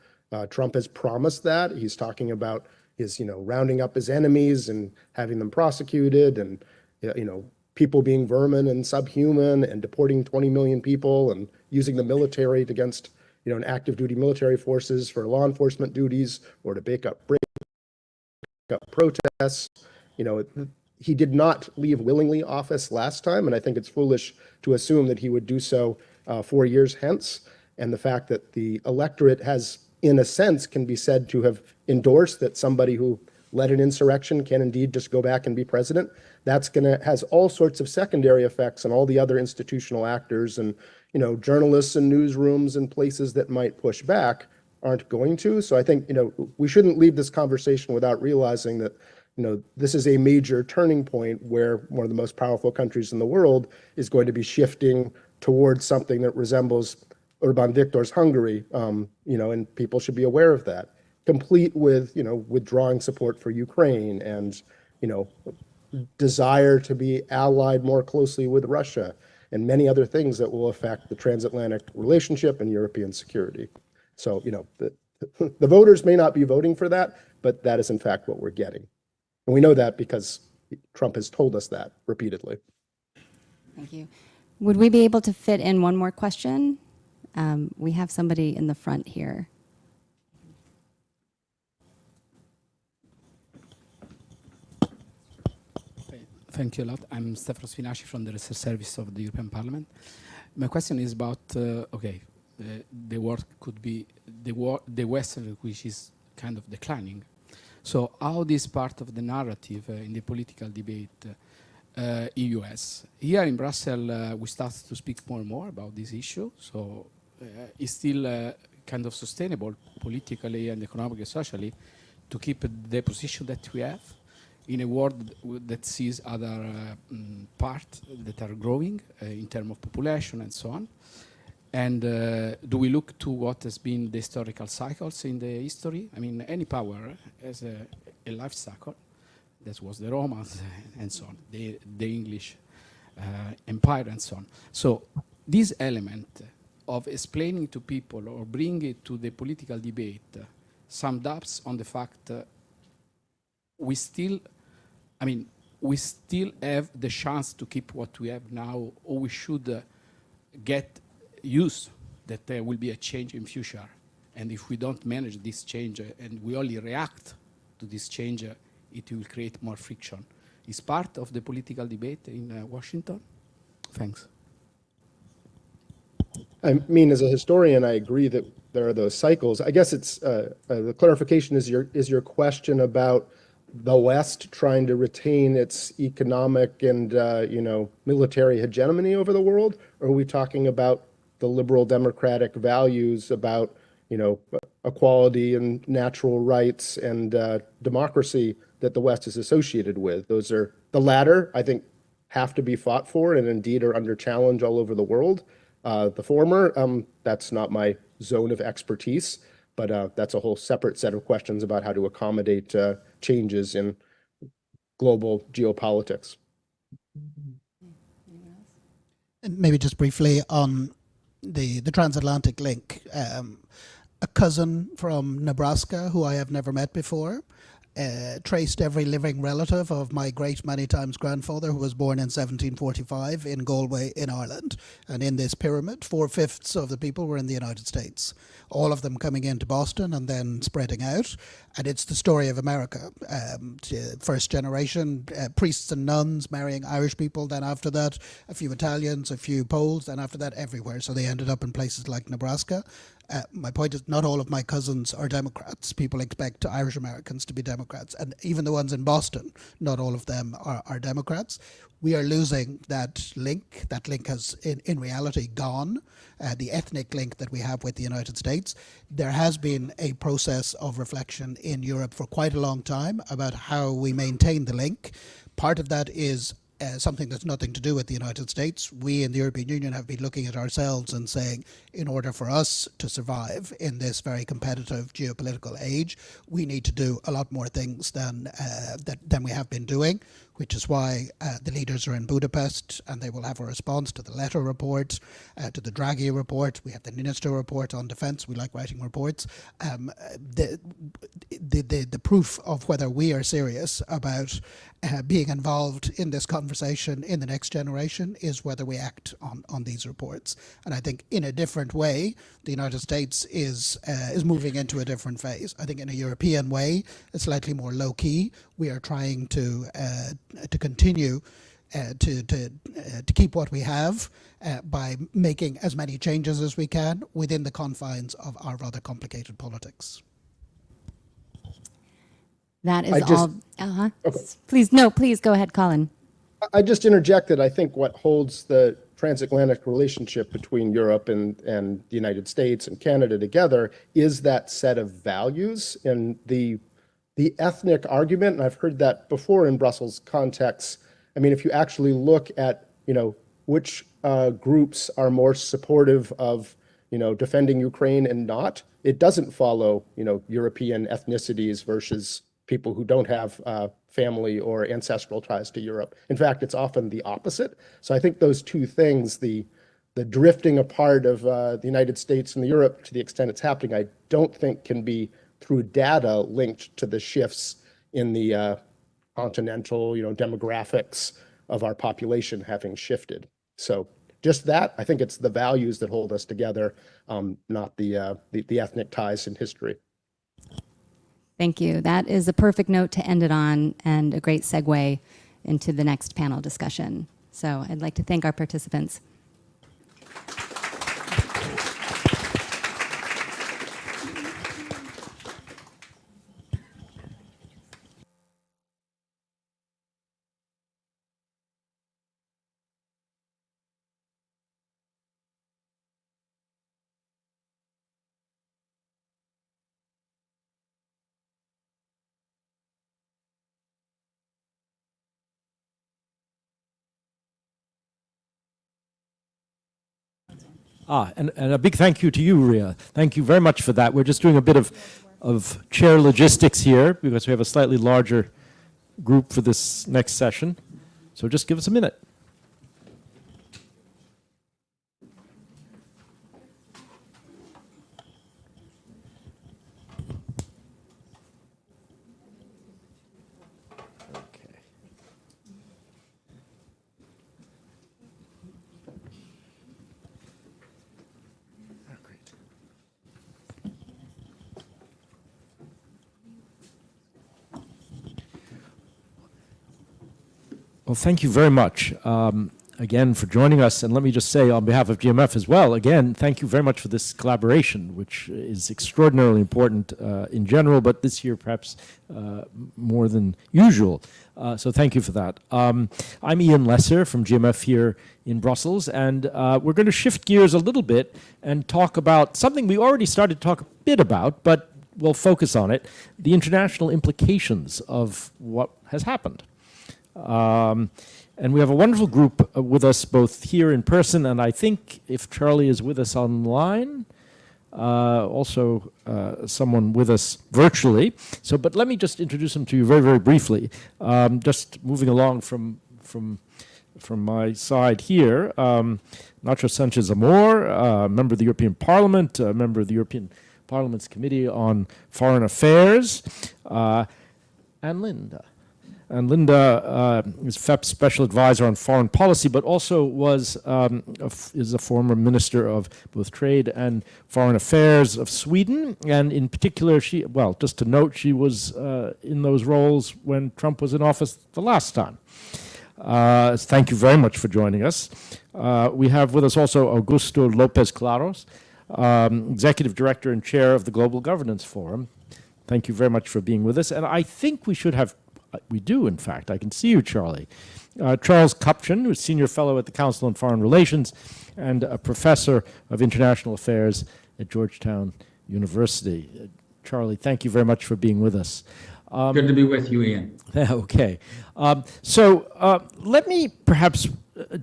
Trump has promised that. He's talking about his, rounding up his enemies and having them prosecuted, and, people being vermin and subhuman, and deporting 20 million people, and using the military against, an active duty military forces for law enforcement duties, or to break up protests. He did not leave willingly office last time, and I think it's foolish to assume that he would do so 4 years hence. And the fact that the electorate has, in a sense, can be said to have endorsed that somebody who led an insurrection can indeed just go back and be president, that's has all sorts of secondary effects on all the other institutional actors, and journalists and newsrooms and places that might push back aren't going to. So I think, we shouldn't leave this conversation without realizing that, this is a major turning point where one of the most powerful countries in the world is going to be shifting towards something that resembles Orbán Viktor's Hungary, and people should be aware of that, complete with, withdrawing support for Ukraine and, desire to be allied more closely with Russia, and many other things that will affect the transatlantic relationship and European security. So, the voters may not be voting for that, but that is in fact what we're getting. And we know that because Trump has told us that repeatedly. Thank you. Would we be able to fit in one more question? We have somebody in the front here. Thank you a lot. I'm Stefano Spinaci from the Research Service of the European Parliament. My question is about, the world could be the Western, which is kind of declining. So how this part of the narrative in the political debate in US. Here in Brussels, we start to speak more and more about this issue. So it's still kind of sustainable politically and economically and socially to keep the position that we have in a world that sees other parts that are growing in terms of population and so on. And do we look to what has been the historical cycles in the history? I mean, any power has a life cycle. That was the Romans and so on, the English empire and so on. So this element of explaining to people or bringing it to the political debate summed up on the fact we still have the chance to keep what we have now, or we should get used that there will be a change in future. And if we don't manage this change and we only react to this change, it will create more friction. Is part of the political debate in Washington? Thanks. I mean, as a historian, I agree that there are those cycles. I guess it's the clarification is your question about the West trying to retain its economic and military hegemony over the world, or are we talking about the liberal democratic values about equality and natural rights and democracy that the West is associated with? Those are the latter, I think, have to be fought for and indeed are under challenge all over the world. The former, that's not my zone of expertise, but that's a whole separate set of questions about how to accommodate changes in global geopolitics. And maybe just briefly on the transatlantic link. A cousin from Nebraska who I have never met before traced every living relative of my great many times grandfather, who was born in 1745 in Galway in Ireland. And in this pyramid, 4/5 of the people were in the United States, all of them coming into Boston and then spreading out. And it's the story of America. First generation priests and nuns marrying Irish people, then after that a few Italians, a few Poles, then after that everywhere. So they ended up in places like Nebraska. My point is, not all of my cousins are Democrats. People expect Irish Americans to be Democrats. And even the ones in Boston, not all of them are Democrats. We are losing that link. That link has, in reality, gone. The ethnic link that we have with the United States. There has been a process of reflection in Europe for quite a long time about how we maintain the link. Part of that is something that's nothing to do with the United States. We in the European Union have been looking at ourselves and saying, in order for us to survive in this very competitive geopolitical age, we need to do a lot more things than we have been doing, which is why the leaders are in Budapest, and they will have a response to the Letter report, to the Draghi report. We have the Minister report on defence. We like writing reports. The proof of whether we are serious about being involved in this conversation in the next generation is whether we act on these reports. And I think in a different way, the United States is moving into a different phase. I think in a European way, it's slightly more low key. We are trying to continue to keep what we have by making as many changes as we can within the confines of our rather complicated politics. That is all. Okay. Please go ahead, Colin. I just interject that I think what holds the transatlantic relationship between Europe and the United States and Canada together is that set of values, and the ethnic argument, and I've heard that before in Brussels contexts. I mean, if you actually look at, which groups are more supportive of, defending Ukraine and not, it doesn't follow, European ethnicities versus people who don't have family or ancestral ties to Europe. In fact, it's often the opposite. So I think those two things, the drifting apart of the United States and Europe to the extent it's happening, I don't think can be through data linked to the shifts in the continental, demographics of our population having shifted. So just that, I think it's the values that hold us together, not the ethnic ties in history. Thank you. That is a perfect note to end it on and a great segue into the next panel discussion. So I'd like to thank our participants. And a big thank you to you, Ria. Thank you very much for that. We're just doing a bit of chair logistics here because we have a slightly larger group for this next session. So just give us a minute. Well, thank you very much again for joining us. And let me just say on behalf of GMF as well, again, thank you very much for this collaboration, which is extraordinarily important in general, but this year perhaps more than usual. So thank you for that. I'm Ian Lesser from GMF here in Brussels, and we're going to shift gears a little bit and talk about something we already started to talk a bit about, but we'll focus on it, the international implications of what has happened. And we have a wonderful group with us both here in person, and I think if Charlie is with us online, also someone with us virtually. So, but let me just introduce them to you very, very briefly. Just moving along from my side here, Nacho Sanchez Amor, member of the European Parliament, member of the European Parliament's Committee on Foreign Affairs, and Linda. And Linda is FEPS Special Advisor on Foreign Policy, but also is a former Minister of both Trade and Foreign Affairs of Sweden. And in particular, just to note, she was in those roles when Trump was in office the last time. Thank you very much for joining us. We have with us also Augusto Lopez Claros, Executive Director and Chair of the Global Governance Forum. Thank you very much for being with us. And I think we do, in fact. I can see you, Charlie. Charles Kupchan, who's Senior Fellow at the Council on Foreign Relations and a Professor of International Affairs at Georgetown University. Charlie, thank you very much for being with us. Good to be with you, Ian. Okay. Let me perhaps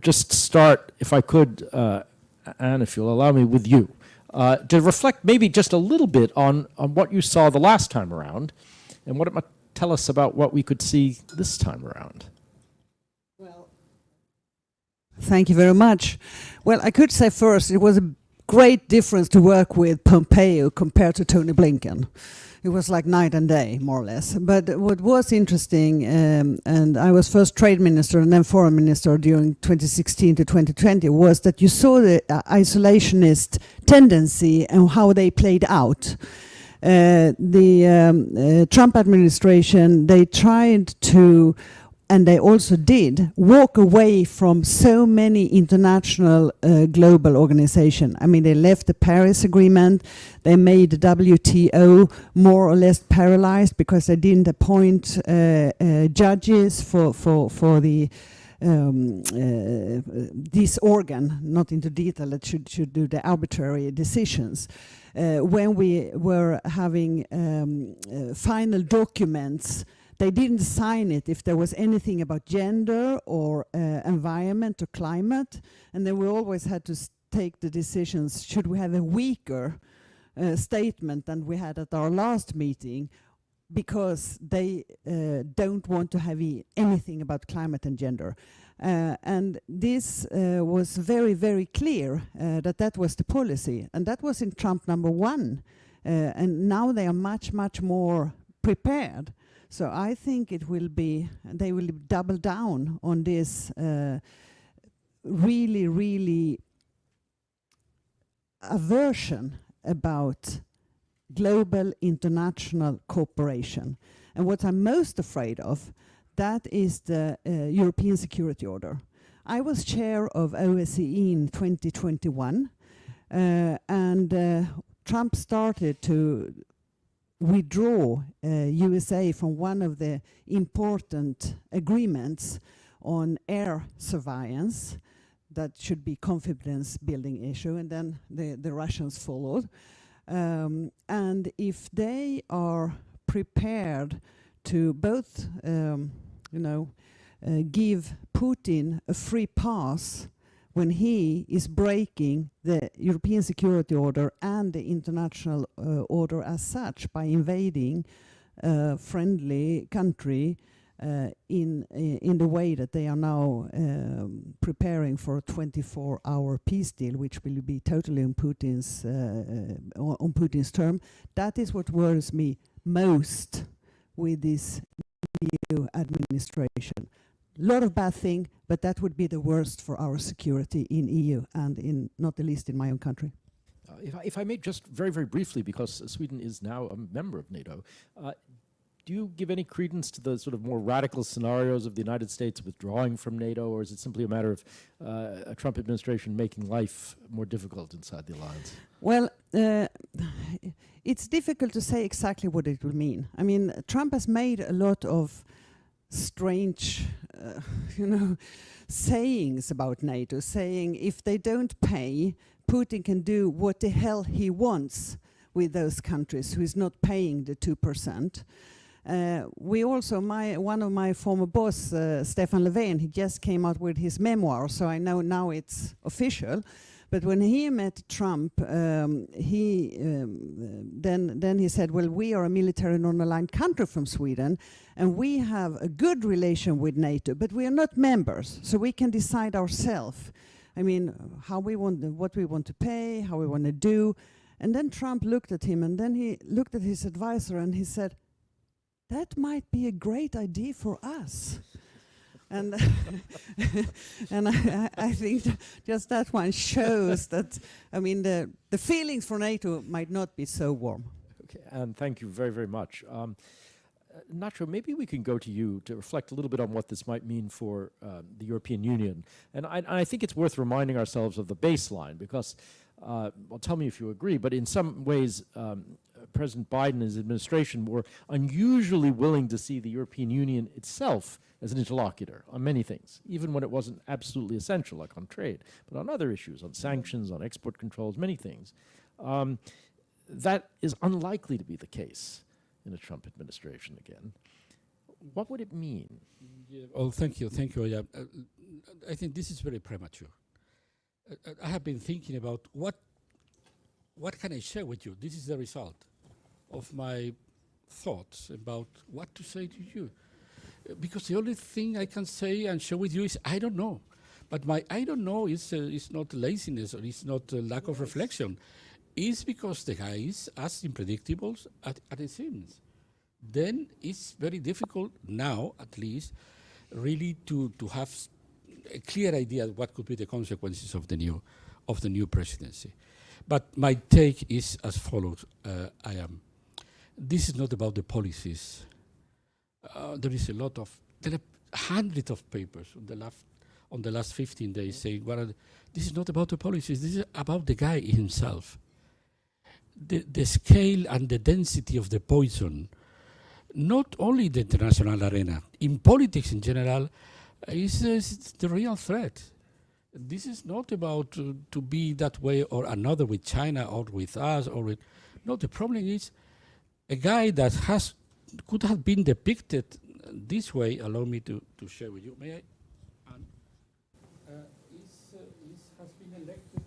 just start, if I could, Anne, if you'll allow me, with you, to reflect maybe just a little bit on what you saw the last time around and what it might tell us about what we could see this time around. Well, thank you very much. Well, I could say first, it was a great difference to work with Pompeo compared to Tony Blinken. It was like night and day, more or less. But what was interesting, and I was first trade minister and then foreign minister during 2016 to 2020, was that you saw the isolationist tendency and how they played out. The Trump administration, they tried to, and they also did, walk away from so many international global organizations. I mean, they left the Paris Agreement, they made the WTO more or less paralyzed because they didn't appoint judges for the this organ, not into detail, that should do the arbitrary decisions. When we were having final documents, they didn't sign it if there was anything about gender or environment or climate. And then we always had to take the decisions, should we have a weaker statement than we had at our last meeting, because they don't want to have anything about climate and gender. And this was very, very clear that was the policy. And that was in Trump #1. And now they are much, much more prepared. So I think they will double down on this really, really aversion about global international cooperation. And what I'm most afraid of, that is the European Security Order. I was chair of OSCE in 2021, and Trump started to withdraw USA from one of the important agreements on air surveillance that should be confidence building issue, and then the Russians followed. And if they are prepared to both give Putin a free pass when he is breaking the European Security Order and the international order as such by invading a friendly country in the way that they are now preparing for a 24-hour peace deal, which will be totally on Putin's term. That is what worries me most with this new administration. A lot of bad things, but that would be the worst for our security in EU and in, not the least, in my own country. If I may just very, very briefly, because Sweden is now a member of NATO, do you give any credence to the sort of more radical scenarios of the United States withdrawing from NATO, or is it simply a matter of a Trump administration making life more difficult inside the alliance? Well, it's difficult to say exactly what it will mean. I mean, Trump has made a lot of strange, sayings about NATO, saying if they don't pay, Putin can do what the hell he wants with those countries who is not paying the 2%. We also, one of my former boss, Stefan Löfven, he just came out with his memoir, so I know now it's official. But when he met Trump, then he said, well, we are a military non-aligned country from Sweden, and we have a good relation with NATO, but we are not members, so we can decide ourselves. I mean, what we want to pay, how we want to do. And then Trump looked at him, and then he looked at his advisor, and he said, that might be a great idea for us. And and I think just that one shows that, I mean, the feelings for NATO might not be so warm. Okay, and thank you very, very much. Nacho, maybe we can go to you to reflect a little bit on what this might mean for the European Union. And I think it's worth reminding ourselves of the baseline, because, well, tell me if you agree, but in some ways, President Biden and his administration were unusually willing to see the European Union itself as an interlocutor on many things, even when it wasn't absolutely essential, like on trade, but on other issues, on sanctions, on export controls, many things. That is unlikely to be the case in a Trump administration again. What would it mean? Yeah, oh, thank you. Yeah. I think this is very premature. I have been thinking about what can I share with you. This is the result of my thoughts about what to say to you. Because the only thing I can say and share with you is I don't know. But my I don't know is not laziness, or it's not a lack of reflection. It's because the guy is as unpredictable as it seems. Then it's very difficult now, at least, really to have a clear idea of what could be the consequences of the new presidency. But my take is as follows. This is not about the policies. There are hundreds of papers on the last 15 days saying, this is not about the policies, this is about the guy himself. The scale and the density of the poison, not only the international arena, in politics in general, is the real threat. This is not about to be that way or another with China or with us or with. No, the problem is a guy that could have been depicted this way. Allow me to share with you. May I? Has been elected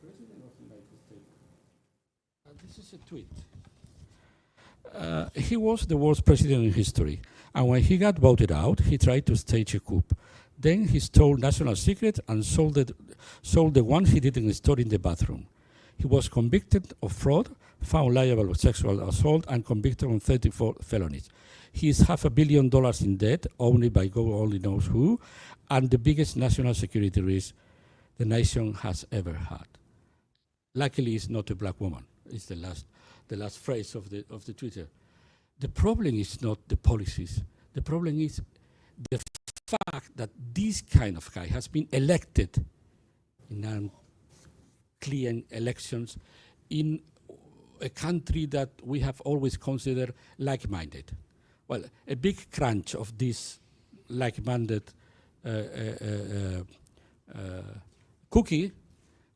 president of the United States. This is a tweet. He was the worst president in history, and when he got voted out, he tried to stage a coup. Then he stole national secrets and sold the one he didn't store in the bathroom. He was convicted of fraud, found liable of sexual assault, and convicted on 34 felonies. He is $500 million in debt, owned by God only knows who, and the biggest national security risk the nation has ever had. Luckily, it's not a black woman. It's the last phrase of the Twitter. The problem is not the policies. The problem is the fact that this kind of guy has been elected in clean elections in a country that we have always considered like-minded. Well, a big crunch of this like-minded cookie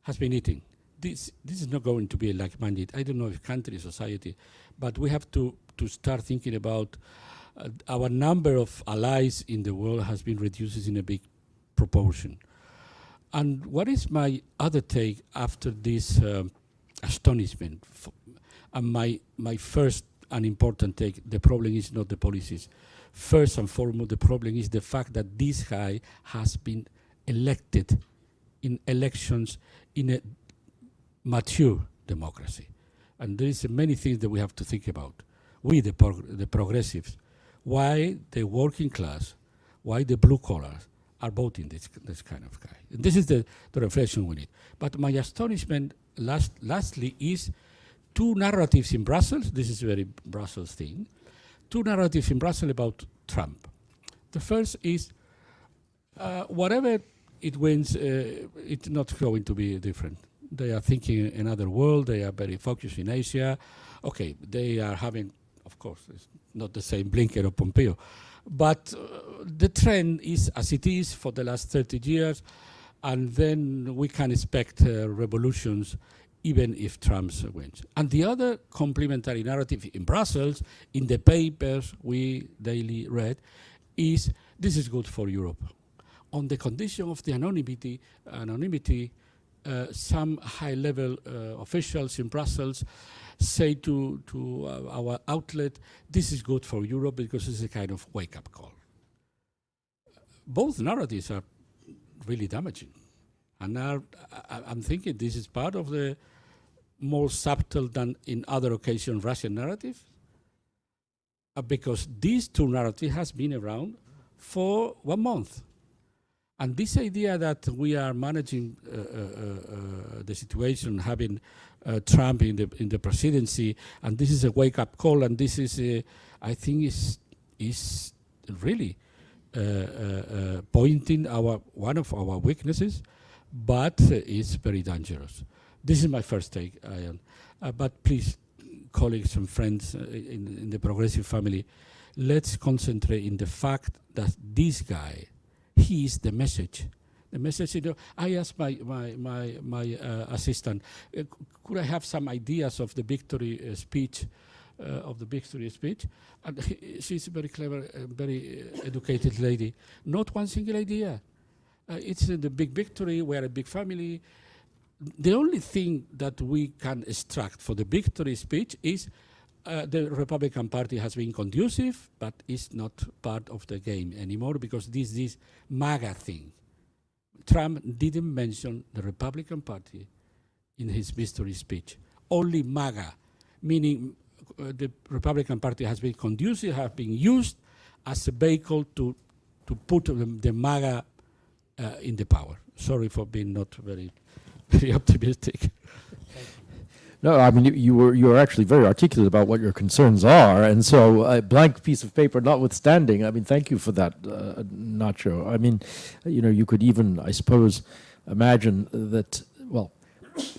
has been eaten. This is not going to be like-minded. I don't know if country, society, but we have to start thinking about our number of allies in the world has been reduced in a big proportion. And what is my other take after this astonishment? And my first and important take, the problem is not the policies. First and foremost, the problem is the fact that this guy has been elected in elections in a mature democracy. And there is many things that we have to think about. We, the progressives, why the working class, why the blue collars are voting this kind of guy. And this is the reflection we need. But my astonishment, lastly, is two narratives in Brussels. This is a very Brussels thing. Two narratives in Brussels about Trump. The first is whatever it wins, it's not going to be different. They are thinking another world. They are very focused in Asia. Okay, they are having, of course, it's not the same Blinken or Pompeo, but the trend is as it is for the last 30 years, and then we can expect revolutions even if Trump wins. And the other complementary narrative in Brussels, in the papers we daily read, is this is good for Europe. On the condition of the anonymity, some high-level officials in Brussels say to our outlet, this is good for Europe because it's a kind of wake-up call. Both narratives are really damaging. And I'm thinking this is part of the more subtle than in other occasions Russian narrative, because these two narratives has been around for 1 month. And this idea that we are managing the situation, having Trump in the presidency, and this is a wake-up call, and this is, I think, is really pointing one of our weaknesses, but it's very dangerous. This is my first take, Ian. But please, colleagues and friends in the progressive family, let's concentrate in the fact that this guy, he is the message. The message, I asked my assistant, could I have some ideas of the victory speech of the victory speech. And she's a very clever, very educated lady. Not one single idea. It's the big victory, we're a big family. The only thing that we can extract for the victory speech is the Republican Party has been conducive, but is not part of the game anymore because this MAGA thing. Trump didn't mention the Republican Party in his victory speech. Only MAGA, meaning the Republican Party has been conducive, have been used as a vehicle to put the MAGA in the power. Sorry for being not very optimistic. No, I mean, you were actually very articulate about what your concerns are, and so a blank piece of paper notwithstanding, I mean, thank you for that, Nacho. I mean, you could even, I suppose, imagine that, well,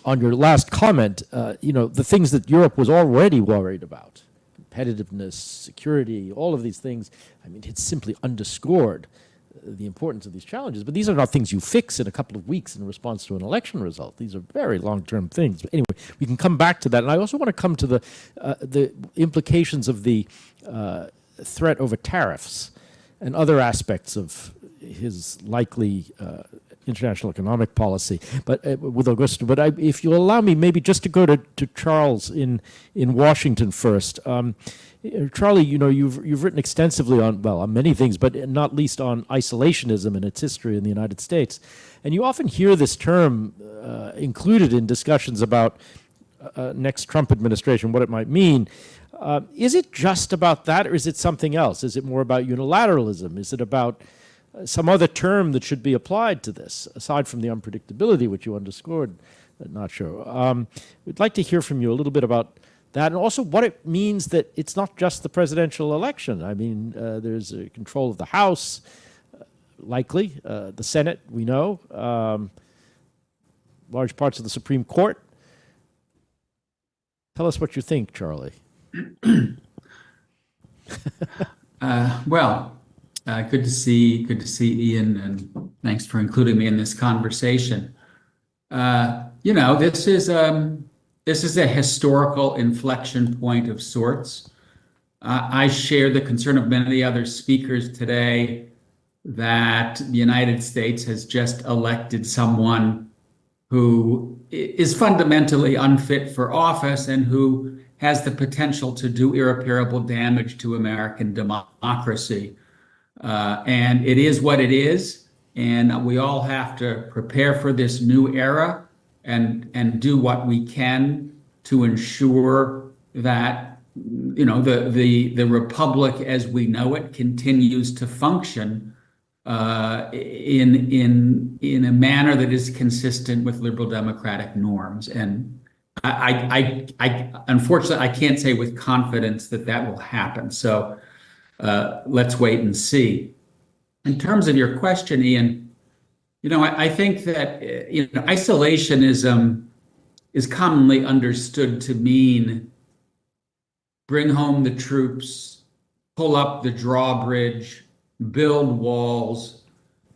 on your last comment, the things that Europe was already worried about, competitiveness, security, all of these things, I mean, it's simply underscored the importance of these challenges. But these are not things you fix in a couple of weeks in response to an election result. These are very long-term things. But anyway, we can come back to that. And I also want to come to the implications of the threat over tariffs and other aspects of his likely international economic policy. But with Augusto, but if you'll allow me, maybe just to go to Charles in Washington first. Charlie, you've written extensively on many things, but not least on isolationism and its history in the United States. And you often hear this term included in discussions about next Trump administration, what it might mean. Is it just about that, or is it something else? Is it more about unilateralism? Is it about some other term that should be applied to this, aside from the unpredictability, which you underscored, Nacho? We'd like to hear from you a little bit about that, and also what it means that it's not just the presidential election. I mean, there's a control of the House, likely, the Senate, we know, large parts of the Supreme Court. Tell us what you think, Charlie. Good to see Ian, and thanks for including me in this conversation. This is a historical inflection point of sorts. I share the concern of many other speakers today that the United States has just elected someone who is fundamentally unfit for office and who has the potential to do irreparable damage to American democracy. And it is what it is, and we all have to prepare for this new era and do what we can to ensure that the republic as we know it continues to function in a manner that is consistent with liberal democratic norms. And I unfortunately I can't say with confidence that will happen. So let's wait and see. In terms of your question, Ian, I think that isolationism is commonly understood to mean bring home the troops, pull up the drawbridge, build walls,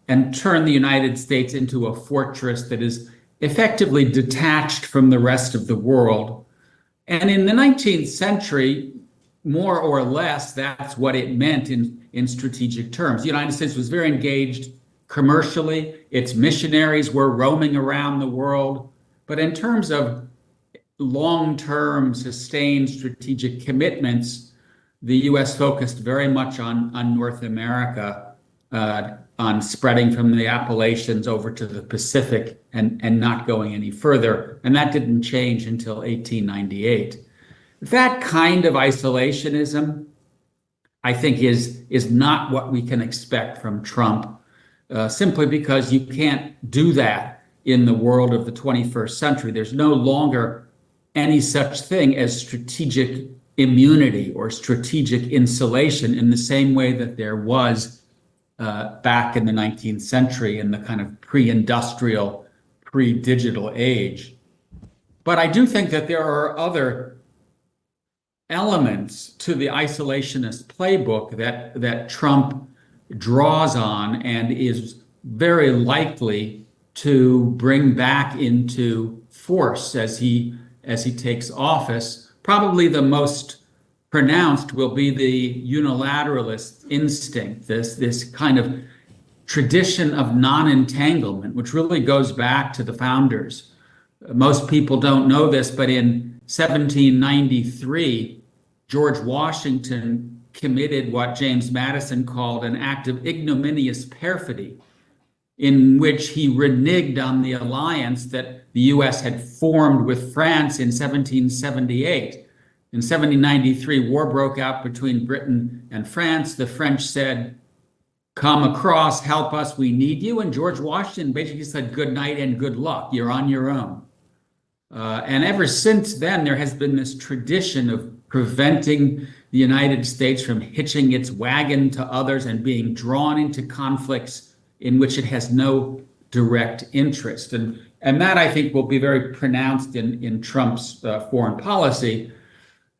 and turn the United States into a fortress that is effectively detached from the rest of the world. And in the 19th century, more or less, that's what it meant in strategic terms. The United States was very engaged commercially. Its missionaries were roaming around the world. But in terms of long-term, sustained strategic commitments, the U.S. focused very much on North America, on spreading from the Appalachians over to the Pacific and not going any further. And that didn't change until 1898. That kind of isolationism, I think, is not what we can expect from Trump, simply because you can't do that in the world of the 21st century. There's no longer any such thing as strategic immunity or strategic insulation in the same way that there was back in the 19th century in the kind of pre-industrial, pre-digital age. But I do think that there are other elements to the isolationist playbook that Trump draws on and is very likely to bring back into force as he takes office. Probably the most pronounced will be the unilateralist instinct, this kind of tradition of non-entanglement, which really goes back to the founders. Most people don't know this, but in 1793, George Washington committed what James Madison called an act of ignominious perfidy, in which he reneged on the alliance that the US had formed with France in 1778. In 1793, war broke out between Britain and France. The French said, "Come across, help us, we need you." And George Washington basically said, "Good night and good luck, you're on your own." And ever since then, there has been this tradition of preventing the United States from hitching its wagon to others and being drawn into conflicts in which it has no direct interest. And that, I think, will be very pronounced in Trump's foreign policy.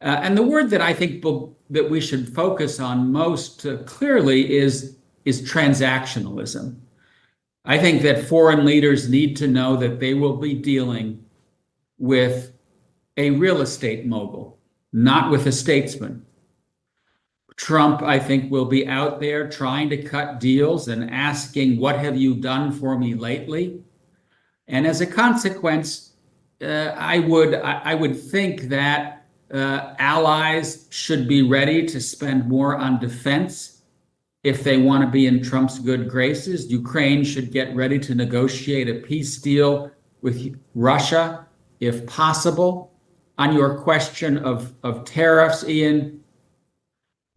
And the word that I think that we should focus on most clearly is transactionalism. I think that foreign leaders need to know that they will be dealing with a real estate mogul, not with a statesman. Trump, I think, will be out there trying to cut deals and asking, "What have you done for me lately?" And as a consequence, I would think that allies should be ready to spend more on defense if they want to be in Trump's good graces. Ukraine should get ready to negotiate a peace deal with Russia, if possible. On your question of tariffs, Ian,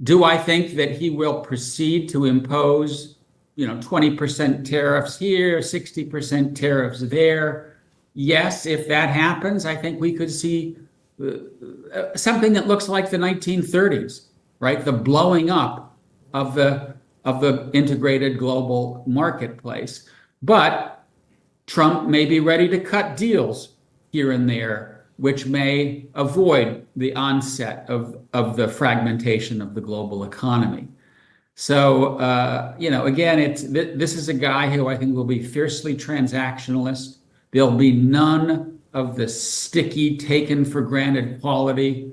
do I think that he will proceed to impose 20% tariffs here, 60% tariffs there? Yes, if that happens, I think we could see something that looks like the 1930s, right? The blowing up of the integrated global marketplace. But Trump may be ready to cut deals here and there, which may avoid the onset of the fragmentation of the global economy. So, again, this is a guy who I think will be fiercely transactionalist. There'll be none of the sticky, taken for granted quality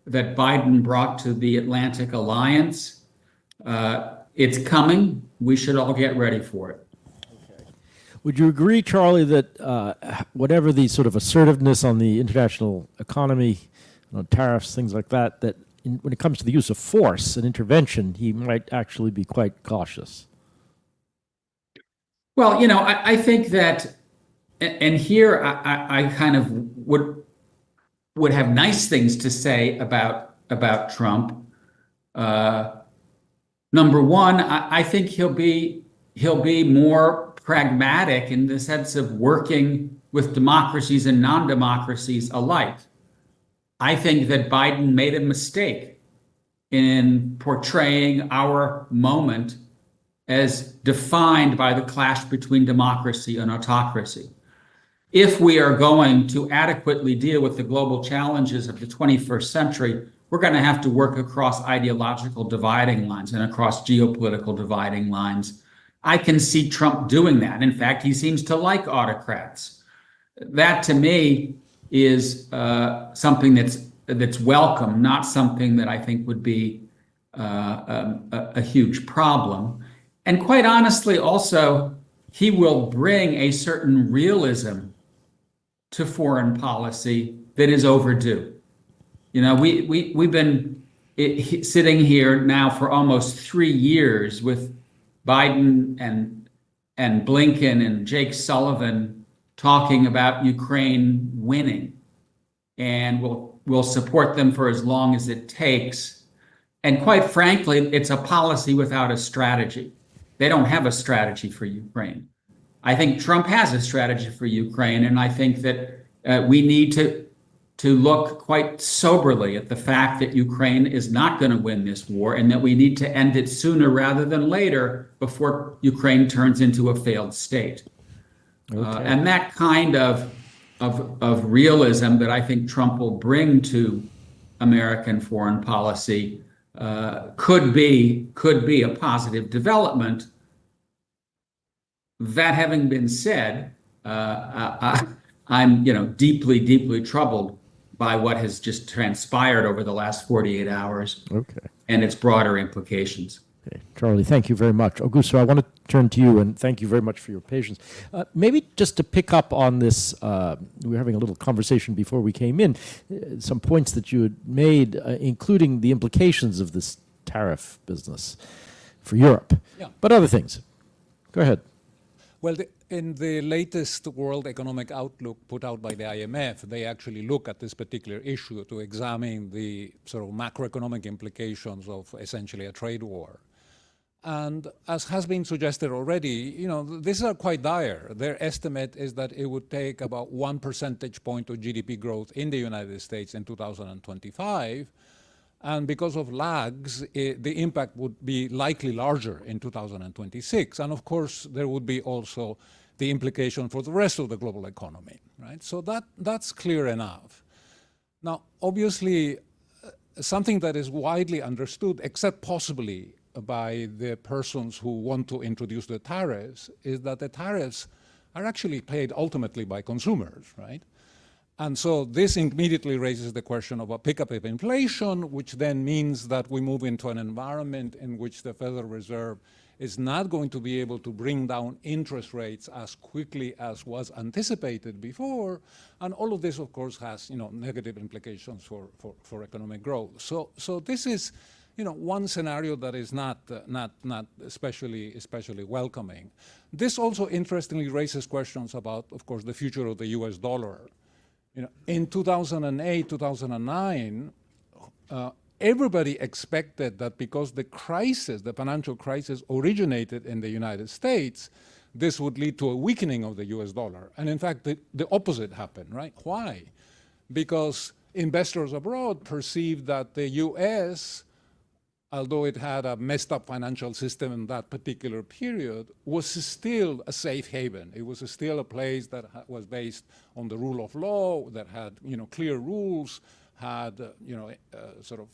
that Biden brought to the Atlantic Alliance. It's coming. We should all get ready for it. Would you agree, Charlie, that whatever the sort of assertiveness on the international economy, tariffs, things like that, when it comes to the use of force and intervention, he might actually be quite cautious? Well, I think that, and here I kind of would have nice things to say about Trump. Number one, I think he'll be more pragmatic in the sense of working with democracies and non-democracies alike. I think that Biden made a mistake in portraying our moment as defined by the clash between democracy and autocracy. If we are going to adequately deal with the global challenges of the 21st century, we're going to have to work across ideological dividing lines and across geopolitical dividing lines. I can see Trump doing that. In fact, he seems to like autocrats. That, to me, is something that's welcome, not something that I think would be a huge problem. And quite honestly, also, he will bring a certain realism to foreign policy that is overdue. We've been sitting here now for almost 3 years with Biden and Blinken and Jake Sullivan talking about Ukraine winning, and we'll support them for as long as it takes. And quite frankly, it's a policy without a strategy. They don't have a strategy for Ukraine. I think Trump has a strategy for Ukraine, and I think that we need to look quite soberly at the fact that Ukraine is not going to win this war, and that we need to end it sooner rather than later before Ukraine turns into a failed state. Okay. And that kind of realism that I think Trump will bring to American foreign policy could be a positive development. That having been said, I'm deeply, deeply troubled by what has just transpired over the last 48 hours Okay. and its broader implications. Okay, Charlie, thank you very much. Augusto, I want to turn to you, and thank you very much for your patience. Maybe just to pick up on this, we were having a little conversation before we came in, some points that you had made, including the implications of this tariff business for Europe, but other things. Go ahead. Well, in the latest World Economic Outlook put out by the IMF, they actually look at this particular issue to examine the sort of macroeconomic implications of essentially a trade war. And as has been suggested already, these are quite dire. Their estimate is that it would take about 1 percentage point of GDP growth in the United States in 2025. And because of lags, the impact would be likely larger in 2026. And of course, there would be also the implication for the rest of the global economy, right? So that's clear enough. Now, obviously, something that is widely understood, except possibly by the persons who want to introduce the tariffs, is that the tariffs are actually paid ultimately by consumers, right? And so this immediately raises the question of a pickup of inflation, which then means that we move into an environment in which the Federal Reserve is not going to be able to bring down interest rates as quickly as was anticipated before. And all of this, of course, has negative implications for economic growth. So this is one scenario that is not especially welcoming. This also interestingly raises questions about, of course, the future of the US dollar. In 2008, 2009, everybody expected that because the financial crisis originated in the United States, this would lead to a weakening of the US dollar. And in fact, the opposite happened, right? Why? Because investors abroad perceived that the US, although it had a messed up financial system in that particular period, was still a safe haven. It was still a place that was based on the rule of law, that had clear rules, had sort of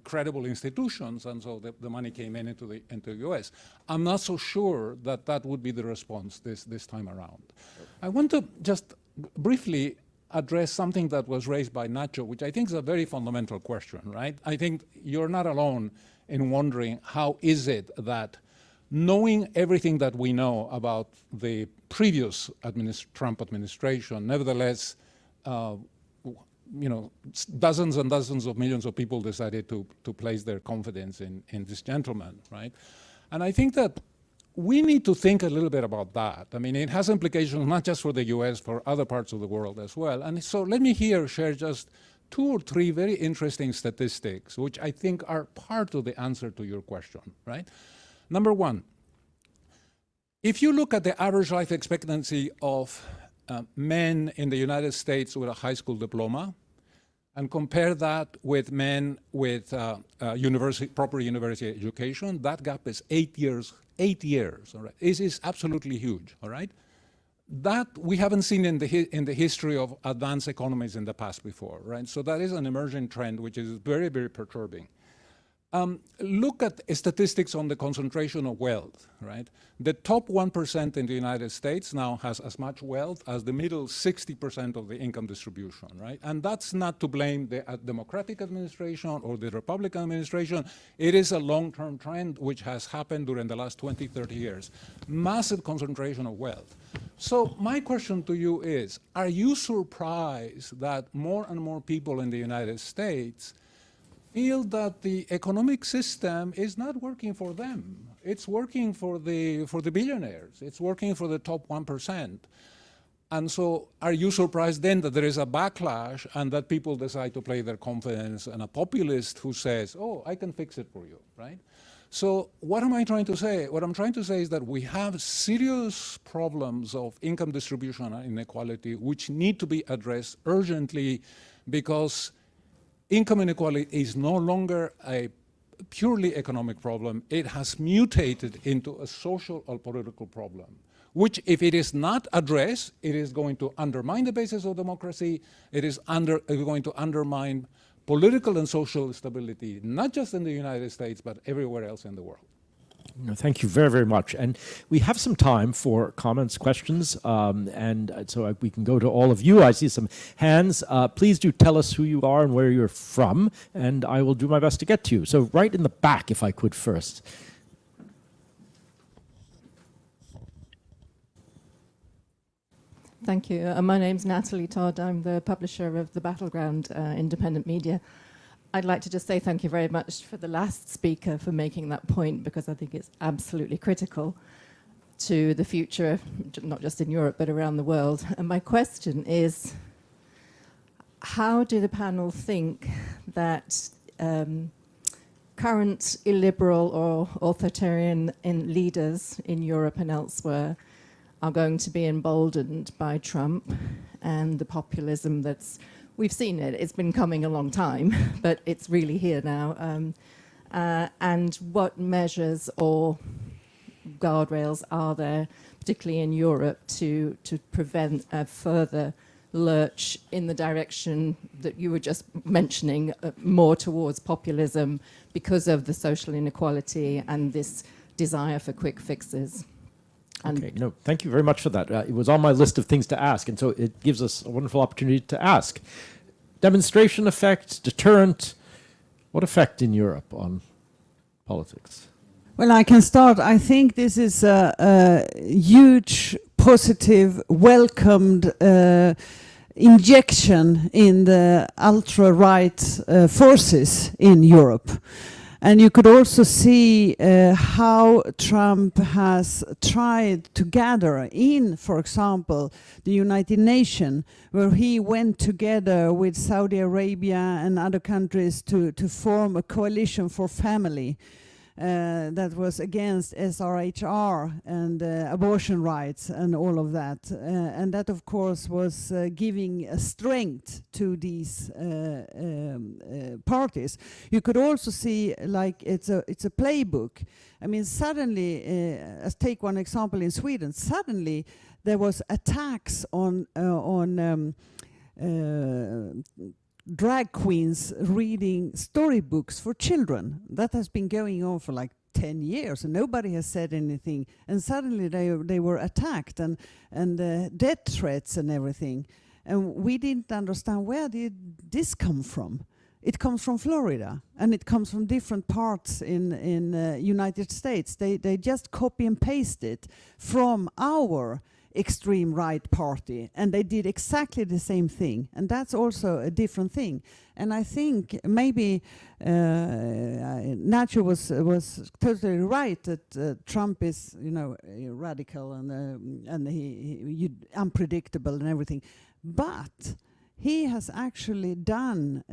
credible institutions, and so the money came into the U.S. I'm not so sure that would be the response this time around. I want to just briefly address something that was raised by Nacho, which I think is a very fundamental question, right? I think you're not alone in wondering how is it that, knowing everything that we know about the previous Trump administration, nevertheless, dozens and dozens of millions of people decided to place their confidence in this gentleman, right? And I think that we need to think a little bit about that. I mean, it has implications not just for the US, for other parts of the world as well. And so let me here share just 2 or 3 very interesting statistics, which I think are part of the answer to your question, right? Number 1, if you look at the average life expectancy of men in the United States with a high school diploma, and compare that with men with proper university education, that gap is 8 years. 8 years, all right? This is absolutely huge, all right? That we haven't seen in the history of advanced economies in the past before, right? So that is an emerging trend, which is very, very perturbing. Look at statistics on the concentration of wealth, right? The top 1% in the United States now has as much wealth as the middle 60% of the income distribution, right? And that's not to blame the Democratic administration or the Republican administration. It is a long-term trend which has happened during the last 20, 30 years. Massive concentration of wealth. So my question to you is, are you surprised that more and more people in the United States feel that the economic system is not working for them? It's working for the billionaires. It's working for the top 1%. And so are you surprised then that there is a backlash and that people decide to play their confidence in a populist who says, oh, I can fix it for you, right? So what am I trying to say? What I'm trying to say is that we have serious problems of income distribution and inequality which need to be addressed urgently, because income inequality is no longer a purely economic problem. It has mutated into a social or political problem, which, if it is not addressed, it is going to undermine the basis of democracy. It is going to undermine political and social stability, not just in the United States, but everywhere else in the world. No, thank you very, very much. And we have some time for comments, questions, so we can go to all of you. I see some hands. Please do tell us who you are and where you're from, and I will do my best to get to you. So right in the back, if I could first. Thank you. My name's Natalie Todd. I'm the publisher of The Battleground independent media. I'd like to just say thank you very much for the last speaker for making that point, because I think it's absolutely critical to the future, not just in Europe, but around the world. And my question is, how do the panel think that current illiberal or authoritarian leaders in Europe and elsewhere are going to be emboldened by Trump and the populism that's... We've seen it. It's been coming a long time, but it's really here now. And what measures or guardrails are there, particularly in Europe, to prevent a further lurch in the direction that you were just mentioning, more towards populism because of the social inequality and this desire for quick fixes? Okay, no, thank you very much for that. It was on my list of things to ask, and so it gives us a wonderful opportunity to ask. Demonstration effect, deterrent, what effect in Europe on politics? Well, I can start. I think this is a huge, positive, welcomed injection in the ultra-right forces in Europe. And you could also see how Trump has tried to gather in, for example, the United Nations, where he went together with Saudi Arabia and other countries to form a coalition for family that was against SRHR and abortion rights and all of that. And that, of course, was giving a strength to these parties. You could also see, like, it's a playbook. I mean, suddenly, let's take one example in Sweden. Suddenly, there was attacks on drag queens reading storybooks for children. That has been going on for like 10 years and nobody has said anything. And suddenly they were attacked and death threats and everything. And we didn't understand, where did this come from? It comes from Florida and it comes from different parts in United States. They just copy and paste it from our extreme right party, and they did exactly the same thing, and that's also a different thing. And I think maybe Nacho was totally right that Trump is, you know, radical and he unpredictable and everything, but he has actually done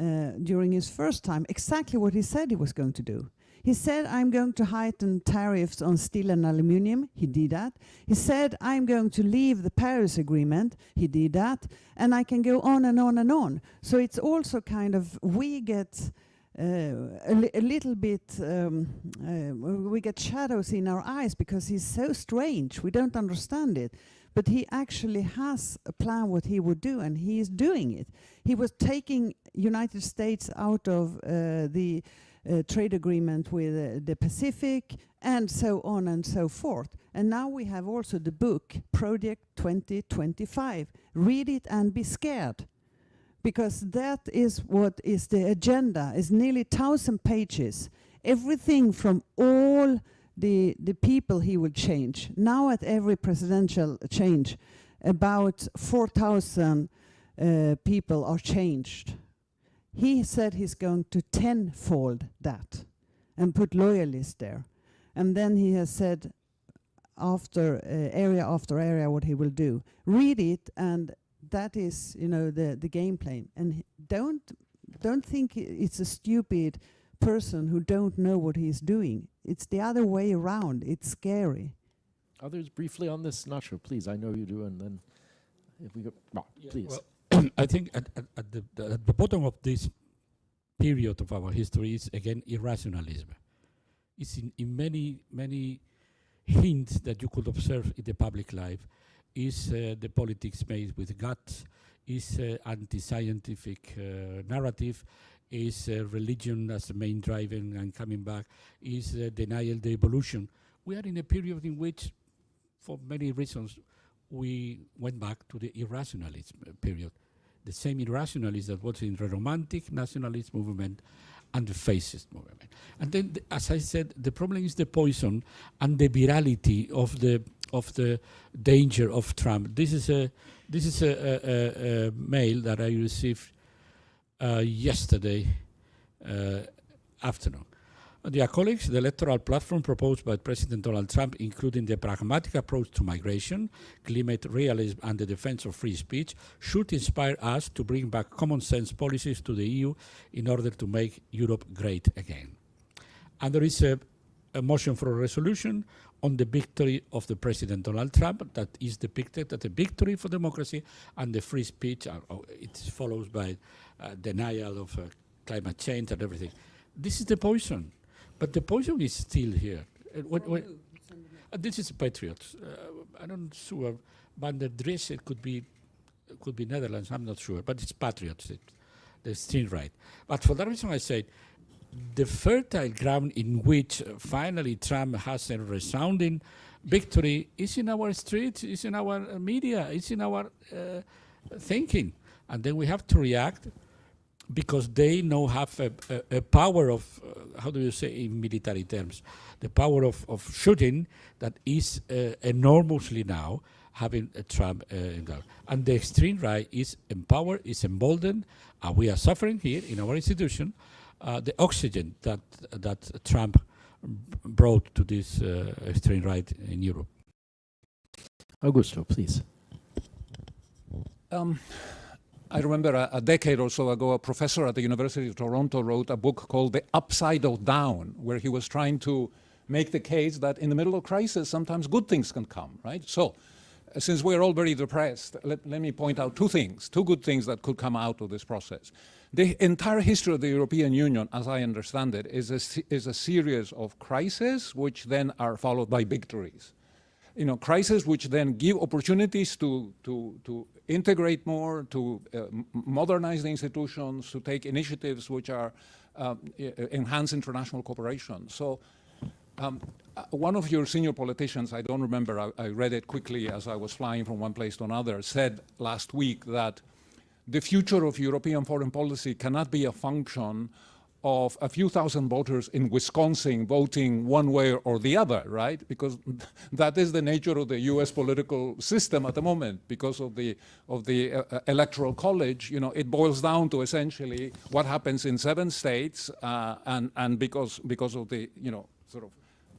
during his first time exactly what he said he was going to do. He said, I'm going to heighten tariffs on steel and aluminium. He did that. He said, I'm going to leave the Paris Agreement. He did that. And I can go on and on and on. So it's also kind of, we get a little bit, we get shadows in our eyes because he's so strange. We don't understand it. But he actually has a plan what he would do, and he is doing it. He was taking United States out of the trade agreement with the Pacific, and so on and so forth. And now we have also the book, Project 2025. Read it and be scared, because that is what is the agenda. It's nearly 1,000 pages. Everything from all the people he will change. Now at every presidential change, about 4,000 people are changed. He said he's going to tenfold that and put loyalists there. And then he has said after area what he will do. Read it, and that is, you know, the game plan. And don't think it's a stupid person who don't know what he's doing. It's the other way around. It's scary. Others briefly on this? Nacho, please. I know you do, and then if we go, please. Well, I think at the bottom of this period of our history is, again, irrationalism. It's in many hints that you could observe in the public life. Is the politics made with guts? Is anti-scientific narrative? is religion as the main driving and coming back, is denial, the evolution. We are in a period in which, for many reasons, we went back to the irrationalist period. The same irrationalist that was in the romantic nationalist movement and the fascist movement. And then, as I said, the problem is the poison and the virality of the danger of Trump. This is a mail that I received yesterday afternoon. Dear colleagues, the electoral platform proposed by President Donald Trump, including the pragmatic approach to migration, climate realism, and the defense of free speech, should inspire us to bring back common sense policies to the EU in order to make Europe great again. And there is a motion for a resolution on the victory of the President Donald Trump that is depicted as a victory for democracy and the free speech. It follows by denial of climate change and everything. This is the poison. But the poison is still here. This is Patriots. I'm not sure. Van der Dries, it could be Netherlands, I'm not sure. But it's Patriots, the extreme right. But for that reason I say, the fertile ground in which finally Trump has a resounding victory is in our streets, is in our media, is in our thinking. And then we have to react, because they now have a power of, how do you say in military terms, the power of shooting that is enormously now having Trump in there. And the extreme right is empowered, is emboldened, and we are suffering here in our institution the oxygen that Trump brought to this extreme right in Europe. Augusto, please. I remember a decade or so ago, a professor at the University of Toronto wrote a book called The Upside Down, where he was trying to make the case that in the middle of crisis, sometimes good things can come, right? So, since we're all very depressed, let me point out two good things that could come out of this process. The entire history of the European Union, as I understand it, is a series of crises which then are followed by victories. You know, crises which then give opportunities to integrate more, to modernize the institutions, to take initiatives which are enhance international cooperation. So one of your senior politicians, I don't remember, I read it quickly as I was flying from one place to another, said last week that the future of European foreign policy cannot be a function of a few thousand voters in Wisconsin voting one way or the other, right? Because that is the nature of the U.S. political system at the moment. Because of the electoral college, you know, it boils down to essentially what happens in 7 states, and because of the, you know, sort of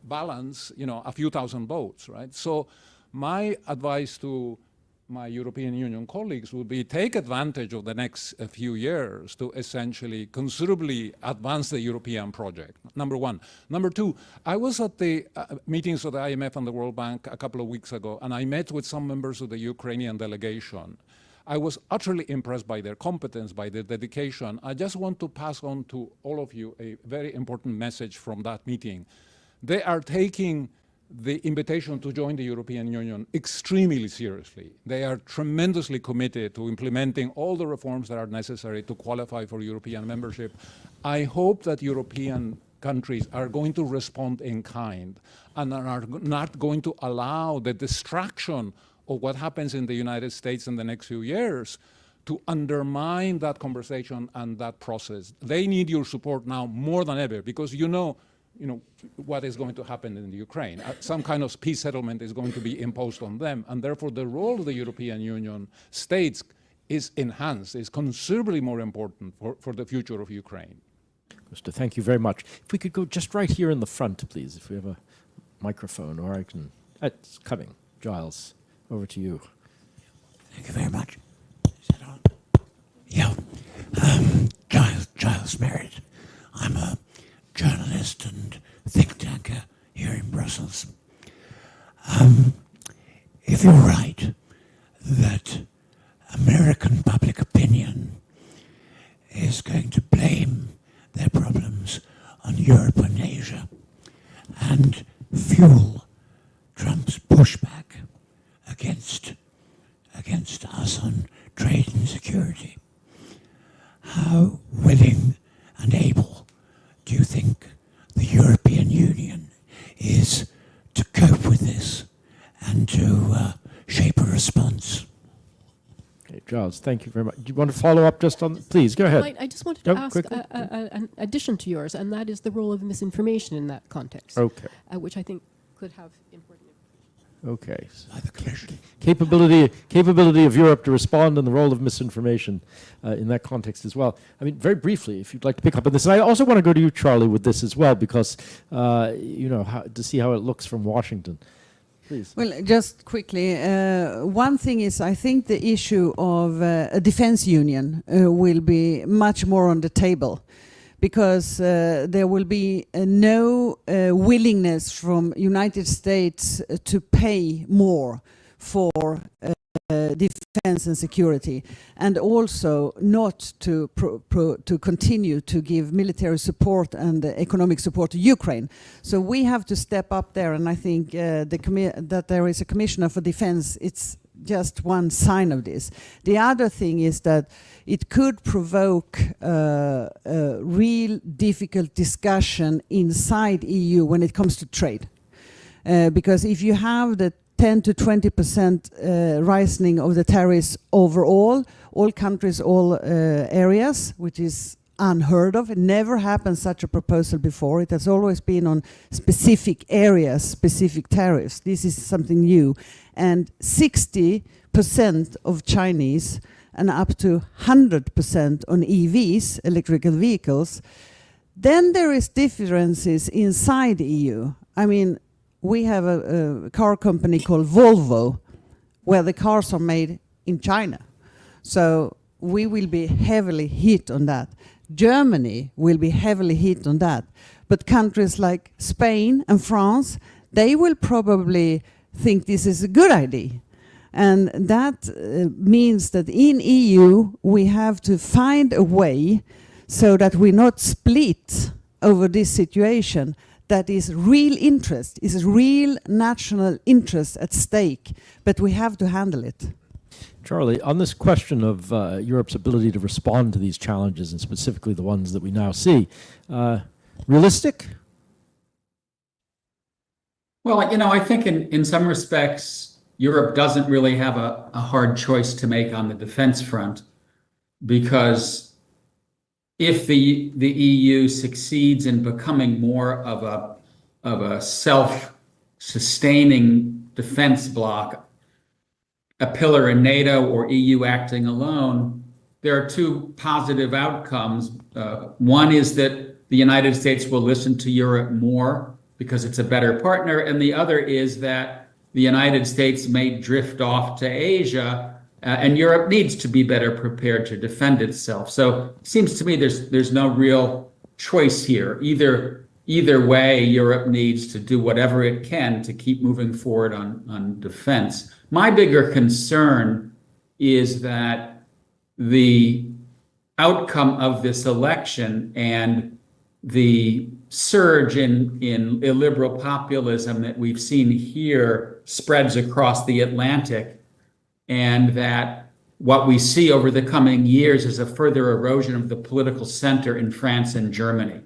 balance, you know, a few thousand votes, right? So my advice to my European Union colleagues would be take advantage of the next few years to essentially considerably advance the European project, number one. Number two, I was at the meetings of the IMF and the World Bank a couple of weeks ago, and I met with some members of the Ukrainian delegation. I was utterly impressed by their competence, by their dedication. I just want to pass on to all of you a very important message from that meeting. They are taking the invitation to join the European Union extremely seriously. They are tremendously committed to implementing all the reforms that are necessary to qualify for European membership. I hope that European countries are going to respond in kind and are not going to allow the distraction of what happens in the United States in the next few years to undermine that conversation and that process. They need your support now more than ever, because you know what is going to happen in the Ukraine. Some kind of peace settlement is going to be imposed on them, and therefore the role of the European Union states is enhanced, is considerably more important for the future of Ukraine. Mr. Thank you very much. If we could go just right here in the front, please, if we have a microphone, or I can... It's coming. Giles, over to you. Thank you very much. Is that on? Yeah. Giles Merritt. I'm a journalist and think tanker here in Brussels. If you're right that American public opinion is going to blame their problems on Europe and Asia and fuel Trump's pushback against us on trade and security, how willing and to shape a response. Okay, Giles, thank you very much. Do you want to follow up just on? Please go ahead. I just wanted to ask quickly. an addition to yours, and that is the role of misinformation in that context. Okay. Which I think could have important. Okay. Capability of Europe to respond and the role of misinformation in that context as well. I mean, very briefly, if you'd like to pick up on this. And I also want to go to you, Charlie, with this as well, because, to see how it looks from Washington. Please. Well, just quickly, one thing is I think the issue of a defense union will be much more on the table, because there will be no willingness from United States to pay more for defense and security, and also not to continue to give military support and economic support to Ukraine. So we have to step up there, and I think that there is a commissioner for defense. It's just one sign of this. The other thing is that it could provoke a real difficult discussion inside EU when it comes to trade. Because if you have the 10 to 20% rising of the tariffs overall, all countries, all areas, which is unheard of. It never happened such a proposal before. It has always been on specific areas, specific tariffs. This is something new. And 60% of Chinese and up to 100% on EVs, electrical vehicles. Then there is differences inside the EU. I mean, we have a car company called Volvo, where the cars are made in China. So we will be heavily hit on that. Germany will be heavily hit on that. But countries like Spain and France, they will probably think this is a good idea. And that means that in EU, we have to find a way so that we not split over this situation. That is real interest, is real national interest at stake, but we have to handle it. Charlie, on this question of Europe's ability to respond to these challenges, and specifically the ones that we now see, realistic? Well, I think in some respects, Europe doesn't really have a hard choice to make on the defense front, because if the EU succeeds in becoming more of a self-sustaining defense bloc, a pillar in NATO or EU acting alone, there are two positive outcomes. One is that the United States will listen to Europe more because it's a better partner, and the other is that the United States may drift off to Asia, and Europe needs to be better prepared to defend itself. So it seems to me there's no real choice here. Either way, Europe needs to do whatever it can to keep moving forward on defense. My bigger concern is that the outcome of this election and the surge in illiberal populism that we've seen here spreads across the Atlantic, and that what we see over the coming years is a further erosion of the political center in France and Germany.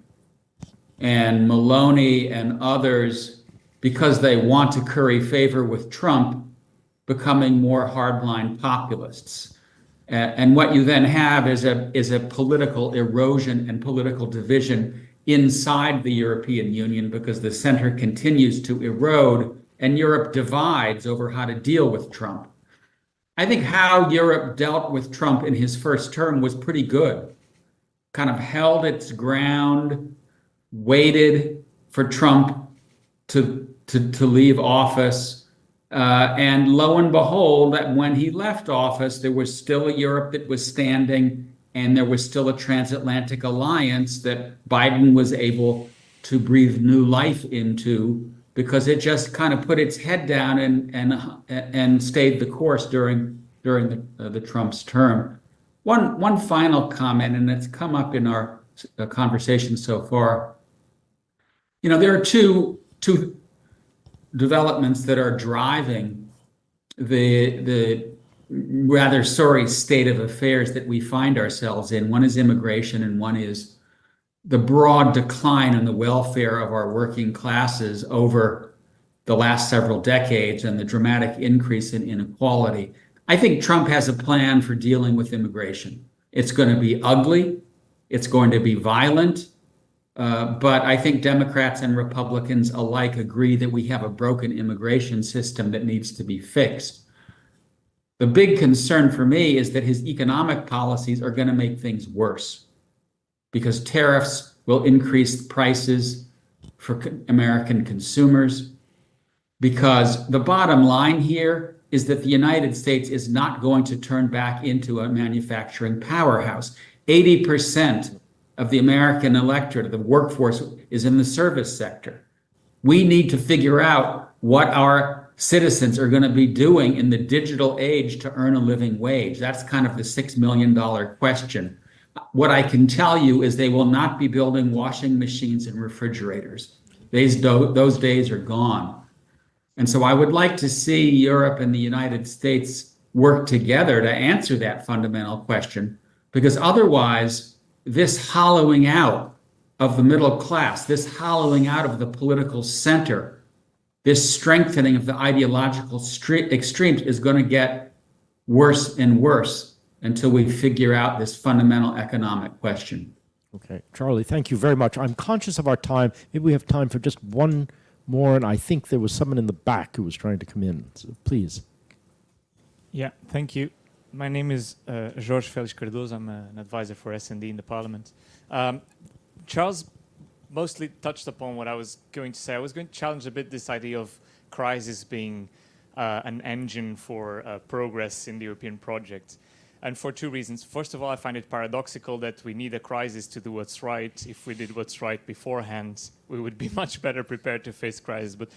And Meloni and others, because they want to curry favor with Trump, becoming more hardline populists. And what you then have is a political erosion and political division inside the European Union, because the center continues to erode and Europe divides over how to deal with Trump. I think how Europe dealt with Trump in his first term was pretty good. Kind of held its ground, waited for Trump to leave office. And lo and behold, that when he left office, there was still a Europe that was standing, and there was still a transatlantic alliance that Biden was able to breathe new life into, because it just kind of put its head down and stayed the course during the Trump's term. One final comment, and it's come up in our conversation so far. There are two developments that are driving the rather sorry state of affairs that we find ourselves in. One is immigration, and one is the broad decline in the welfare of our working classes over the last several decades and the dramatic increase in inequality, I think Trump has a plan for dealing with immigration. It's going to be ugly. It's going to be violent. But I think Democrats and Republicans alike agree that we have a broken immigration system that needs to be fixed. The big concern for me is that his economic policies are going to make things worse because tariffs will increase prices for American consumers. Because the bottom line here is that the United States is not going to turn back into a manufacturing powerhouse. 80% of the American electorate, of the workforce, is in the service sector. We need to figure out what our citizens are going to be doing in the digital age to earn a living wage. That's kind of the $6 million question. What I can tell you is they will not be building washing machines and refrigerators. Those days are gone. And so I would like to see Europe and the United States work together to answer that fundamental question, because otherwise, this hollowing out of the middle class, this hollowing out of the political center, this strengthening of the ideological extremes is going to get worse and worse until we figure out this fundamental economic question. Okay, Charlie, thank you very much. I'm conscious of our time. Maybe we have time for just one more, and I think there was someone in the back who was trying to come in. So please. Yeah, thank you. My name is Jorge Félix Cardoso. I'm an advisor for S&D in the Parliament. Charles mostly touched upon what I was going to say. I was going to challenge a bit this idea of crisis being an engine for progress in the European project. And for two reasons. First of all, I find it paradoxical that we need a crisis to do what's right. If we did what's right beforehand, we would be much better prepared to face crisis. But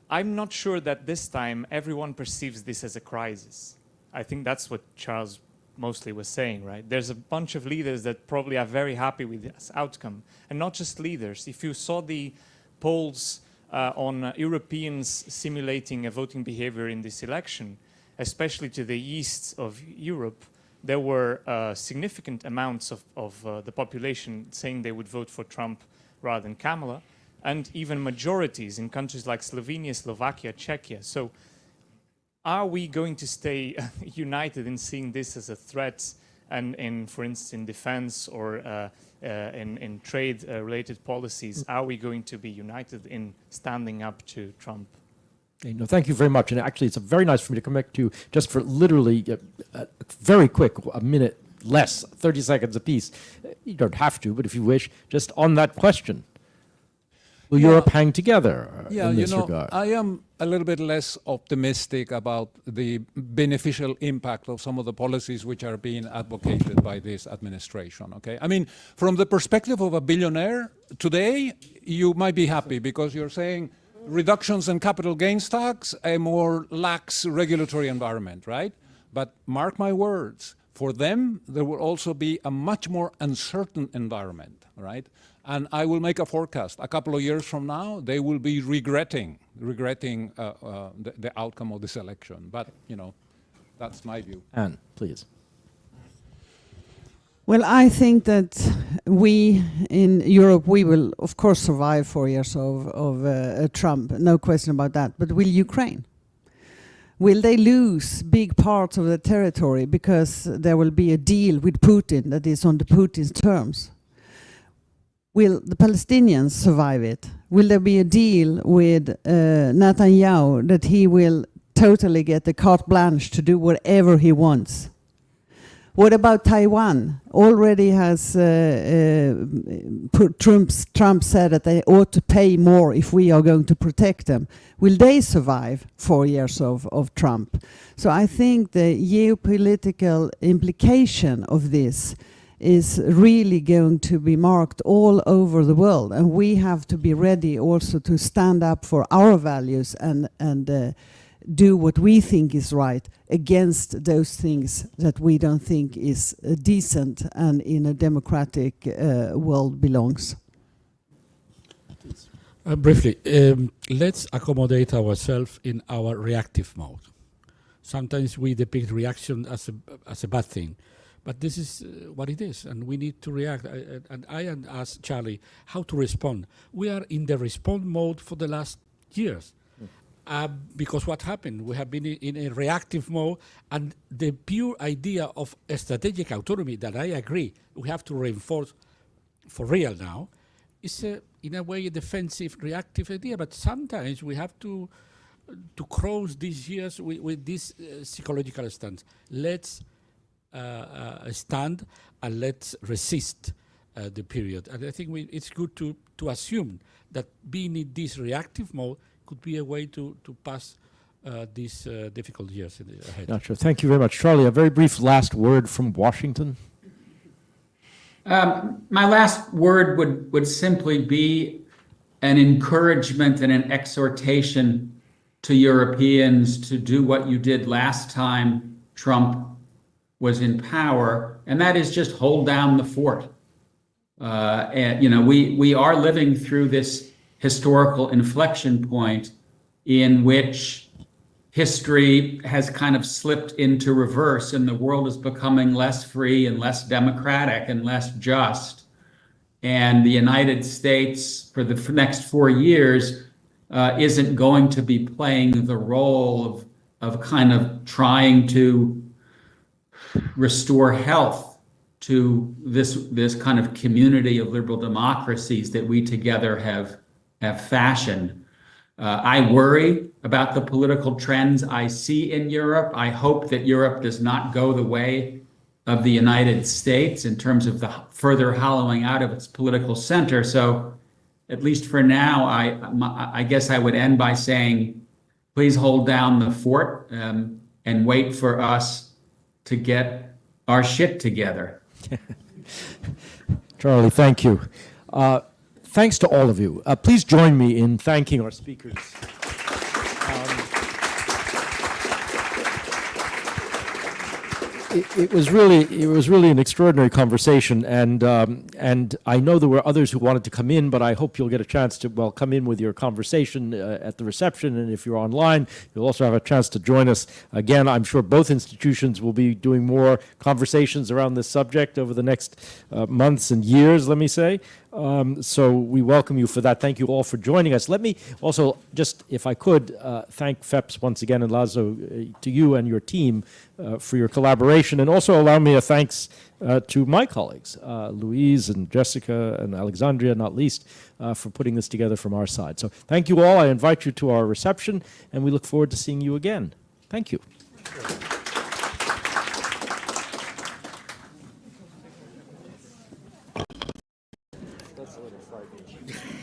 I'm not sure that this time everyone perceives this as a crisis. I think that's what Charles mostly was saying, right? There's a bunch of leaders that probably are very happy with this outcome. And not just leaders. If you saw the polls on Europeans simulating a voting behavior in this election, especially to the east of Europe, there were significant amounts of the population saying they would vote for Trump rather than Kamala, and even majorities in countries like Slovenia, Slovakia, Czechia. So are we going to stay united in seeing this as a threat and in, for instance, in defense or in trade-related policies? Are we going to be united in standing up to Trump? No, thank you very much. And actually, it's very nice for me to come back to you just for literally very quick, a minute less, 30 seconds apiece. You don't have to, but if you wish, just on that question. Will Europe hang together in this regard? I am a little bit less optimistic about the beneficial impact of some of the policies which are being advocated by this administration. Okay, I mean, from the perspective of a billionaire, today you might be happy because you're saying reductions in capital gains tax, a more lax regulatory environment, right? But mark my words, for them, there will also be a much more uncertain environment, right? And I will make a forecast. A couple of years from now, they will be regretting the outcome of this election. But, you know, that's my view. Anne, please. Well, I think that we in Europe, we will, of course, survive 4 years of Trump, no question about that. But will Ukraine? Will they lose big parts of the territory because there will be a deal with Putin that is on the Putin's terms? Will the Palestinians survive it? Will there be a deal with Netanyahu that he will totally get the carte blanche to do whatever he wants? What about Taiwan? Already has Trump said that they ought to pay more if we are going to protect them. Will they survive 4 years of Trump? So I think the geopolitical implication of this is really going to be marked all over the world. And we have to be ready also to stand up for our values and do what we think is right against those things that we don't think is decent and in a democratic world belongs. Briefly, let's accommodate ourselves in our reactive mode. Sometimes we depict reaction as a bad thing, but this is what it is, and we need to react. And I asked Charlie how to respond. We are in the respond mode for the last years. Because what happened, we have been in a reactive mode, and the pure idea of a strategic autonomy that I agree we have to reinforce for real now is in a way a defensive, reactive idea. But sometimes we have to cross these years with this psychological stance. Let's stand and let's resist the period. And I think it's good to assume that being in this reactive mode could be a way to pass these difficult years ahead. Not sure. Thank you very much. Charlie, a very brief last word from Washington. My last word would simply be an encouragement and an exhortation to Europeans to do what you did last time Trump was in power, and that is just hold down the fort. And we are living through this historical inflection point in which history has kind of slipped into reverse and the world is becoming less free and less democratic and less just. And the United States, for the next 4 years, isn't going to be playing the role of kind of trying to restore health to this kind of community of liberal democracies that we together have fashioned. I worry about the political trends I see in Europe. I hope that Europe does not go the way of the United States in terms of the further hollowing out of its political center. So at least for now, I guess I would end by saying, please hold down the fort and wait for us to get our shit together. Charlie, thank you. Thanks to all of you. Please join me in thanking our speakers. It was really an extraordinary conversation, and I know there were others who wanted to come in, but I hope you'll get a chance to come in with your conversation at the reception, and if you're online, you'll also have a chance to join us again. I'm sure both institutions will be doing more conversations around this subject over the next months and years, let me say. So we welcome you for that. Thank you all for joining us. Let me also just, if I could, thank FEPS once again, and Lazo, to you and your team for your collaboration, and also allow me a thanks to my colleagues, Louise and Jessica and Alexandria, not least, for putting this together from our side. So thank you all. I invite you to our reception, and we look forward to seeing you again. Thank you. That's a little frightening.